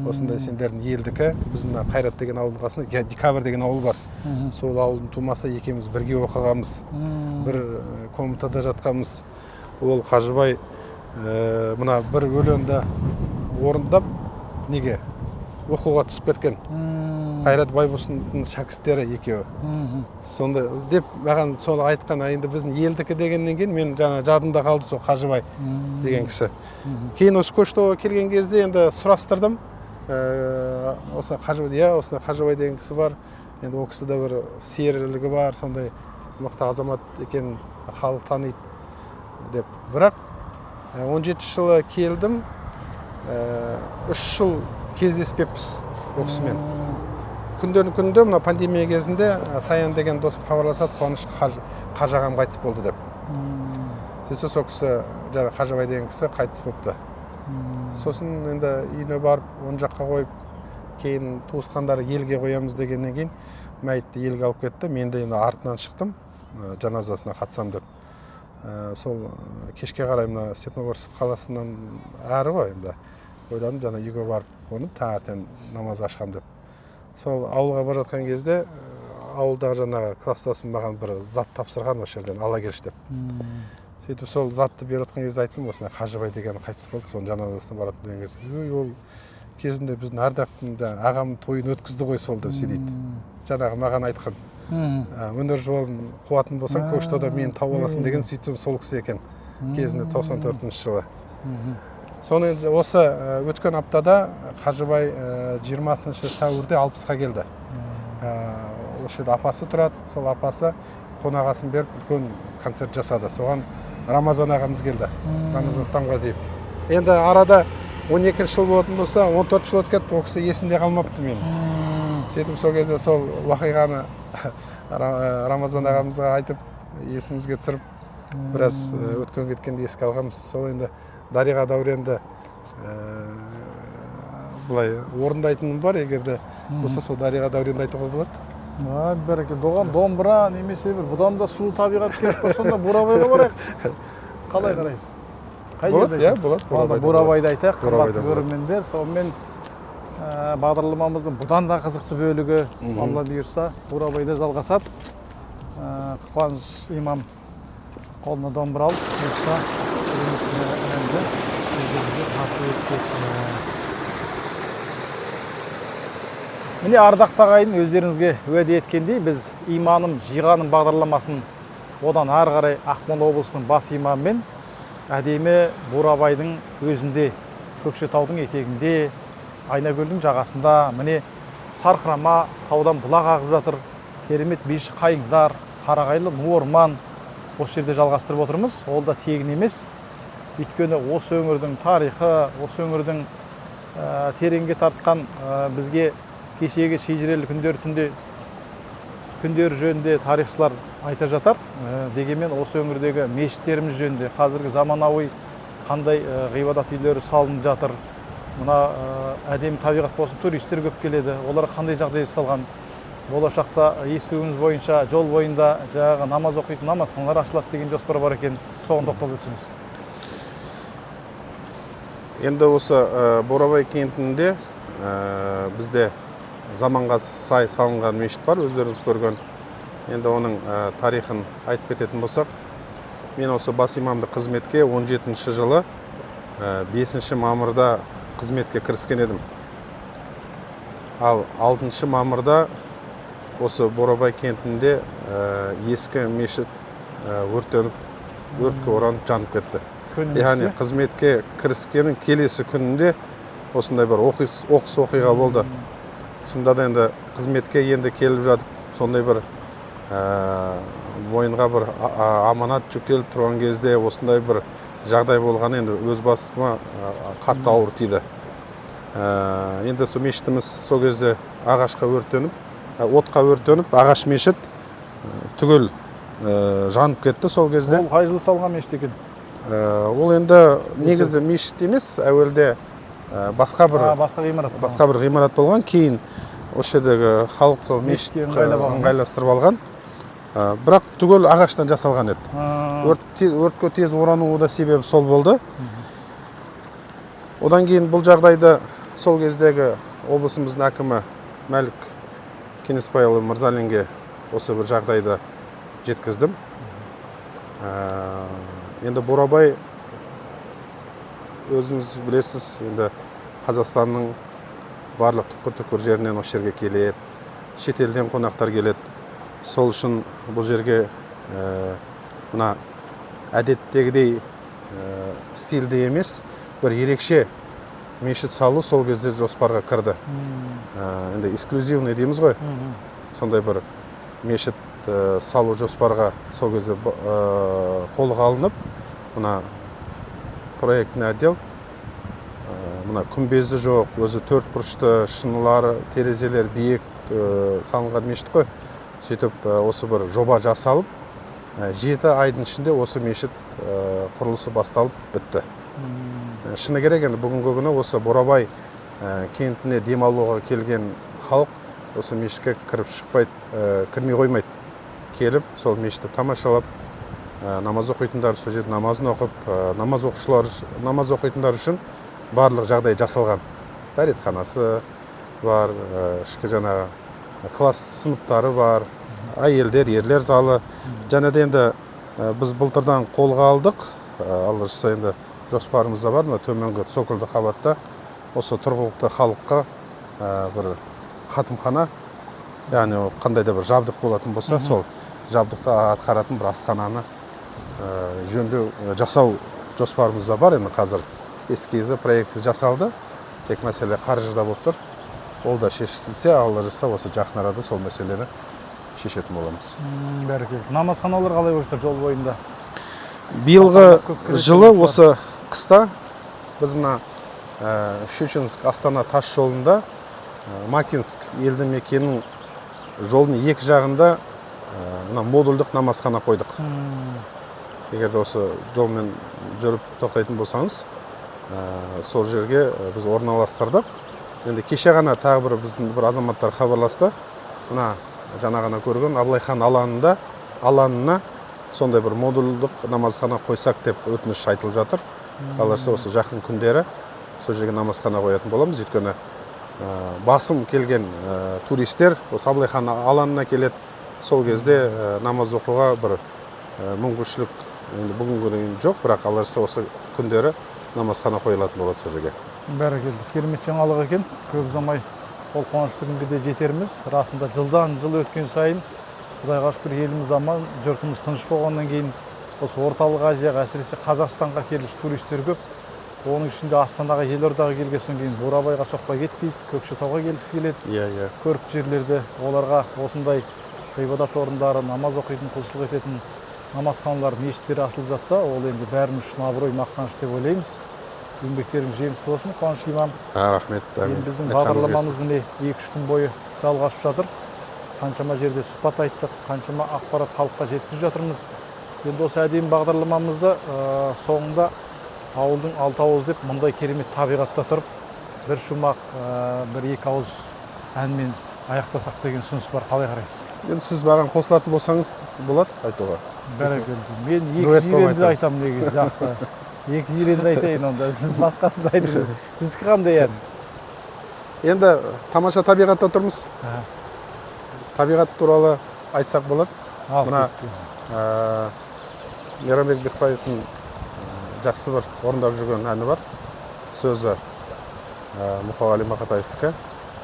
Осындай сендердің елдікі, біздің Қайрат деген ауылдың қасында Декабрь деген ауыл бар. Сол ауылдың тумасы екеуміз бірге оқығанбыз, бір комнатада жатқанбыз. Ол Қажыбай мына бір өлеңді орындап, неге оқуға түсіп кеткен. Қайрат Байбосынның шәкірттері екеуі. Сонда деп маған соны айтқан, енді біздің елдікі дегеннен кейін мен жаңа жадымда қалды сол Қажыбай деген кісі. Кейін осы Көкшетауға келген кезде енді сұрастырдым. осы осында Қажыбай деген кісі бар. Енді ол кісіде бір серілігі бар, сондай мықты азамат екен, халық таниды деп. Бірақ 17 жылы келдім, 3 жыл кездеспеппіз ол кісімен. Күнде мына пандемия кезінде Саян деген досым хабарласады, Қуаныш Қажы ағам қайтыс болды деп. Сөйтсе сол кісі, жаңа Қажыбай деген кісі қайтыс болыпты. Сосын енді үйіне барып, оң жаққа қойып, кейін туысқандары елге қоямыз дегеннен кейін мәйітті елге алып кетті. Мен де енді артынан шықтым, жаназасына қатысам деп. Сол кешке қарай мына Степногорск қаласынан әрі ғой енді. Ойладым, жаңа үйге барып қонып, таңертең намаз ашқам деп. Сол ауылға бара жатқан кезде ауылдағы жаңағы класстасым маған бір зат тапсырған, осы жерден ала келші деп. Сөйтіп сол затты беріп жатқан кезде айттым, осындай Қажыбай деген қайтыс болды, соның жаназасына баратын деген кезде. Ол кезінде біздің ардақтың ағам тойын өткізді ғой сол деп сөйлейді. Жаңағы маған айтқан. Өнер жолын қуатын болсаң, Көкшетауда мені тауып аласың деген сөйтсем сол кісі екен. Кезінде 94 жылы. Соны осы өткен аптада Қажыбай 20 сәуірде 60-қа келді. Осы жерде апасы тұрады, сол апасы қонағасын беріп үлкен концерт жасады. Соған Рамазан ағамыз келді, Рамазан Стамғазиев. Енді арада 12 жыл болатын болса, 14 жыл өткен, ол кісі есінде қалмапты мен. Сөйтіп сол кезде сол уақиғаны Рамазан ағамызға айтып, есімізге түсіріп, біраз өткен кеткенде еске алғанбыз. Сол енді Дариға Дәуренді былай орындайтыным бар, егерде болса сол Дариға Дәуренді айтуға болады. Бәрекелді. Оған домбыра немесе бір бұдан да сұлу табиғат керек болса, сонда Бурабайға барайық. Қалай қарайсыз? Болады, Бурабайды айтайық, қымбатты көрермендер. Сонымен бағдарламамыздың бұдан да қызықты бөлігі, Алла бұйырса, Бурабайда жалғасады. Қуаныш имам қолына домбыра алып, бұйырса, өңімді сөздерімізді тарту етпекші. Міне ардақты ағайын, өздеріңізге уәде еткендей, біз иманым жиғаным бағдарламасын одан ары қарай Ақмола облысының бас имамымен әдемі Бурабайдың өзінде, Көкшетаудың етегінде, Айнакөлдің жағасында міне сарқырама таудан бұлақ ағып жатыр, керемет бейші қайыңдар, қарағайлы ну орман осы жерде жалғастырып отырмыз. Ол да тегін емес. Өйткені осы өңірдің тарихы, осы өңірдің тереңге тартқан бізге кешегі шежірелі күндер жөнінде тарихшылар айта жатар. Дегенмен осы өңірдегі мешіттеріміз жөнінде қазіргі заманауи қандай ғибадат үйлері салынып жатыр. Мына әдемі табиғат болсын, туристер көп келеді. Олар қандай жағдай жасалған? Болашақта естуіміз бойынша жол бойында жаңағы намаз оқитын намазханалар ашылады деген жоспар бар екен. Соған тоқталып өтсеңіз. Енді осы Бурабай кентінде бізде заманға сай салынған мешіт бар, өздеріңіз көрген. Енді оның тарихын айтып кететін болсақ, мен осы бас имамды қызметке 17 жылы 5 мамырда қызметке кіріскен едім. Ал 6 мамырда осы Бурабай кентінде ескі мешіт өртеніп, өртке оранып жанып кетті. Яғни қызметке кіріскенің келесі күнінде осындай бір оқыс оқиға болды. Шында да енді қызметке енді келіп жатып, сондай бір мойынға бір аманат жүктеліп тұрған кезде осындай бір жағдай болған, енді өз басыма қатты ауыр тиді. Енді сол мешітіміз сол кезде ағашқа өртеніп, отқа өртеніп, ағаш мешіт түгел жанып кетті сол кезде. Ол қай жылы салған мешіт екен? Ол енді негізі мешіт емес, әуелде басқа бір ғимарат болған, кейін осы жердегі халық сол мешітке ыңғайластырып алған. Бірақ түгел ағаштан жасалған еді. Өртке тез орануы да себебі сол болды. Одан кейін бұл жағдайды сол кездегі облысымыздың әкімі Мәлік Кенесбайұлы Мырзалинге осы бір жағдайды жеткіздім. Енді Бурабай, өзіңіз білесіз, енді Қазақстанның барлық түкпір-түкпір жерінен осы жерге келеді, шетелден қонақтар келеді. Сол үшін бұл жерге мына әдеттегідей стильде емес, бір ерекше мешіт салу сол кезде жоспарға кірді. Енді эксклюзивный дейміз ғой. Сондай бір мешіт салу жоспарға сол кезде қолға алынып, мына проектный отдел, мына күмбезі жоқ, өзі 4 бұрышты шынылары, терезелер биік салынған мешіт қой. Сөйтіп осы бір жоба жасалып, 7 айдың ішінде осы мешіт құрылысы басталып бітті. Шыны керек, енді бүгінгі күні осы Бурабай кентіне демалуға келген халық осы мешітке кірмей қоймайды. Келіп, сол мешітті тамашалап, намаз оқитындар сол жерде намазын оқып, намаз оқитындар үшін барлық жағдай жасалған. Дәретханасы бар, ішкі жаңағы класс сыныптары бар, әйелдер, ерлер залы. Және де енді біз былтырдан қолға алдық, алла жазса енді жоспарымызда бар, төменгі цокольді қабатта осы тұрғылықты халыққа бір хатымхана, яғни қандай да бір жабдық болатын болса, сол жабдықты атқаратын бір асхананы жөндеу жасау жоспарымызда бар. Енді қазір эскизі, проекті жасалды, тек мәселе қаржыда болып тұр. Ол да шешілсе, алла жазса, осы жақын арада сол мәселені шешетін боламыз. Бәрекелді. Намазханалар қалай болып жатыр жол бойында? Биылғы жылы осы қыста біз мына Щучинск Астана тас жолында Макинск елді мекенінің жолының екі жағында модульдық намазхана қойдық. Егер осы жолмен жүріп тоқтайтын болсаңыз, сол жерге біз орналастырдық. Енді кеше ғана тағы бір біздің бір азаматтар хабарласты. Мына жаңа ғана көрген Абылайхан алаңына сондай бір модульдық намазхана қойсақ деп өтініш айтылып жатыр. Қаларса осы жақын күндері сол жерге намазхана қоятын боламыз. Өйткені басым келген туристер осы Абылайхан алаңына келеді. Сол кезде намаз оқуға бір мүмкіншілік бүгінгі күні жоқ, бірақ аларса осы күндері намазхана қойылатын болады сол жерге. Бәрекелді. Керемет жаңалық екен. Көп ұзамай ол қуанышты күнге де жетерміз. Расында жылдан жыл өткен сайын Құдайға шүкір еліміз аман, жұртымыз тыныш болғаннан кейін осы орталық Азияға, әсіресе Қазақстанға келуші туристер көп. Оның ішінде Астанаға, Елордаға келгеннен кейін Бурабайға соқпай кетпейді, Көкшетауға келгісі келеді. Көрікті жерлерде оларға осындай ғибадат орындары, намаз оқитын, құлшылық ететін намазханалар, мешіттер ашылып жатса, ол енді бәріміз үшін абырой, мақтаныш деп ойлаймыз. Еңбектеріңіз жемісті болсын, Қуаныш имам. Рахмет. Біздің бағдарламамыз міне 2-3 күн бойы жалғасып жатыр. Қаншама жерде сұхбат айттық, қаншама ақпарат халыққа жеткізіп жатырмыз. Енді осы әдемі бағдарламамызды соңында ауылдың алты ауыз деп мұндай керемет табиғатта тұрып, бір шумақ, бір екі ауыз әнмен аяқтасақ деген ұсыныс бар. Қалай қарайсыз? Енді сіз маған қосылатын болсаңыз болады айтуға. Бәрекелді. Мен екі жиренді айтамын негізі, жақсы. Екі жиренді айтайын онда. Сіз басқасында айтыңыз. Сіздікі қандай ән? Енді тамаша табиғатта тұрмыз. Табиғат туралы айтсақ болады. Мына Мейрамбек Беспаевтың жақсы бір орындап жүрген әні бар. Сөзі Мұқағали Мақатаевтікі.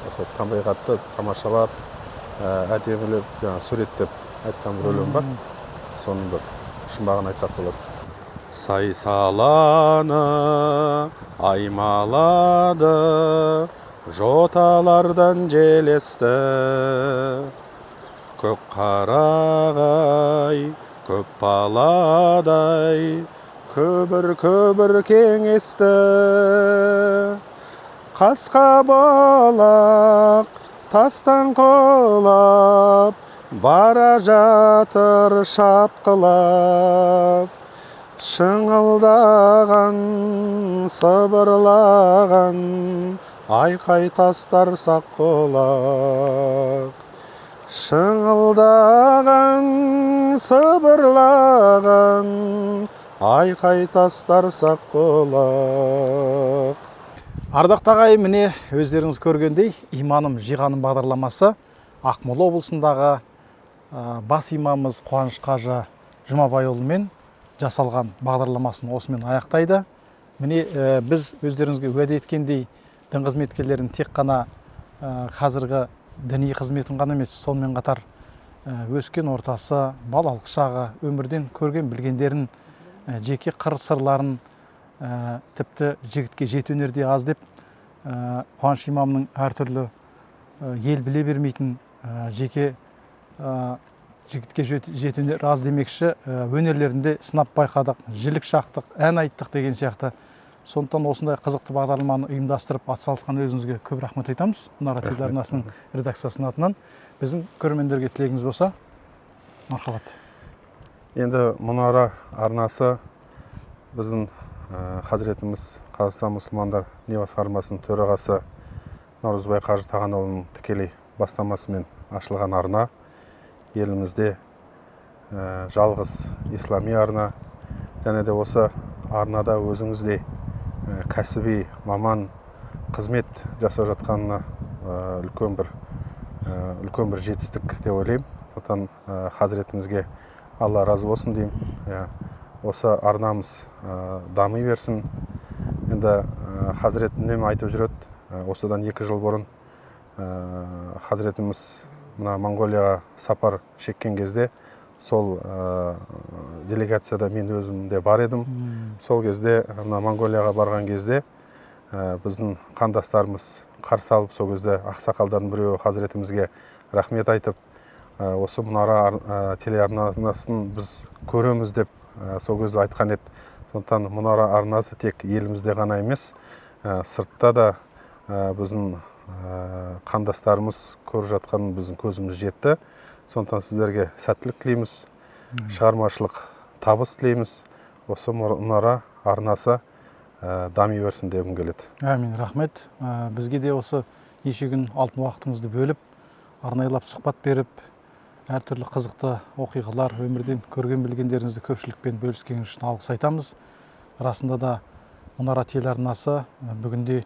Осы табиғатты тамашалап, әдемілеп, суреттеп айтқан бір өлең бар. Соның бір шумағын айтсақ болады. Сайсаланы аймалады, жоталардан желесті, көк қарағай, көп баладай, көбір кеңесті. Қасқа балақ тастан құлап, бара жатыр шапқылап. Шыңылдаған, сыбырлаған, айқай тастар саққұлақ. Шыңылдаған, сыбырлаған, айқай тастар саққұлақ. Ардақты ағайын, міне өздеріңіз көргендей, иманым жиғаным бағдарламасы Ақмола облысындағы бас имамымыз Қуаныш қажы Жұмабайұлымен жасалған бағдарламасын осымен аяқтайды. Міне біз өздеріңізге уәде еткендей, дін қызметкерлерін тек қана қазіргі діни қызметін ғана емес, сонымен қатар өскен ортасы, балалық шағы, өмірден көрген білгендерін, жеке қыр сырларын, тіпті жігітке жеті өнерде аз деп Қуаныш имамның әртүрлі ел біле бермейтін жеке жігітке жетуіне раз демекші өнерлерінде сынап байқадық, жілік шақтық, ән айттық деген сияқты. Сондықтан осындай қызықты бағдарламаны ұйымдастырып атсалысқан өзіңізге көп рахмет айтамыз. Мұнара телеарнасының редакциясының атынан. Біздің көрермендерге тілегіңіз болса, мархабат. Енді Мұнара арнасы біздің Хазіретіміз Қазақстан мұсылмандар діни басқармасының төрағасы Наурызбай Қажы Тағанұлының тікелей бастамасымен ашылған арна. Елімізде жалғыз ислами арна. Және де осы арнада өзіңіздей кәсіби маман қызмет жасап жатқанына үлкен бір жетістік деп ойлаймын. Сондықтан Хазіретімізге Алла разы болсын деймін. Осы арнамыз дами берсін. Енді Хазірет үнемі айтып жүреді. Осыдан 2 жыл бұрын Хазіретіміз мына Монғолияға сапар шеккен кезде сол делегацияда мен өзім де бар едім. Сол кезде мына Монғолияға барған кезде біздің қандастарымыз қарсы алып, сол кезде ақсақалдардың біреуі Хазіретімізге рахмет айтып, осы Мұнара телеарнасын біз көреміз деп сол кезде айтқан еді. Сондықтан Мұнара арнасы тек елімізде ғана емес, сыртта да біздің қандастарымыз көріп жатқанын біздің көзіміз жетті. Сондықтан сіздерге сәттілік тілейміз, шығармашылық табыс тілейміз. Осы Мұнара арнасы дами берсін дегім келеді. Әмин, рахмет. Бізге де осы неше күн алтын уақытыңызды бөліп, арнайлап сұхбат беріп, әртүрлі қызықты оқиғалар, өмірден көрген білгендеріңізді көпшілікпен бөліскеніңіз үшін алғыс айтамыз. Расында да Мұнара телеарнасы бүгінде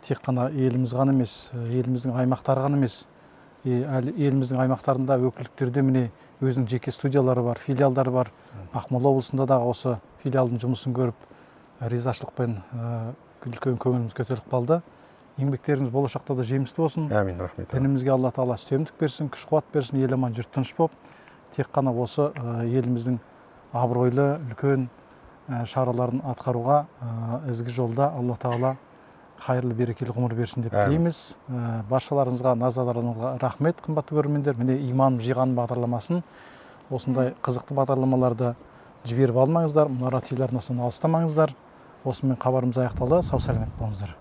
тек қана еліміз ғана емес, еліміздің аймақтары ғана емес, еліміздің аймақтарында өкілдіктерде міне өзінің жеке студиялары бар, филиалдары бар. Ақмола облысында да осы филиалдың жұмысын көріп, ризашылықпен үлкен көңіліміз көтеріліп қалды. Еңбектеріңіз болашақта да жемісті болсын. Әмин, рахмет. Дінімізге Алла Тағала үстемдік берсін, күш қуат берсін, ел аман жұрт тыныш болып, тек қана осы еліміздің абыройлы үлкен шараларын атқаруға ізгі жолда Алла Тағала қайырлы берекелі ғұмыр берсін деп тілейміз. Баршаларыңызға, назарларыңызға рахмет, қымбатты көрермендер. Міне иманым жиған бағдарламасын, осындай қызықты бағдарламаларды жіберіп алмаңыздар, Мұнара телеарнасынан алыстамаңыздар. Осымен хабарымыз аяқталды. Сау сәлемет болыңыздар.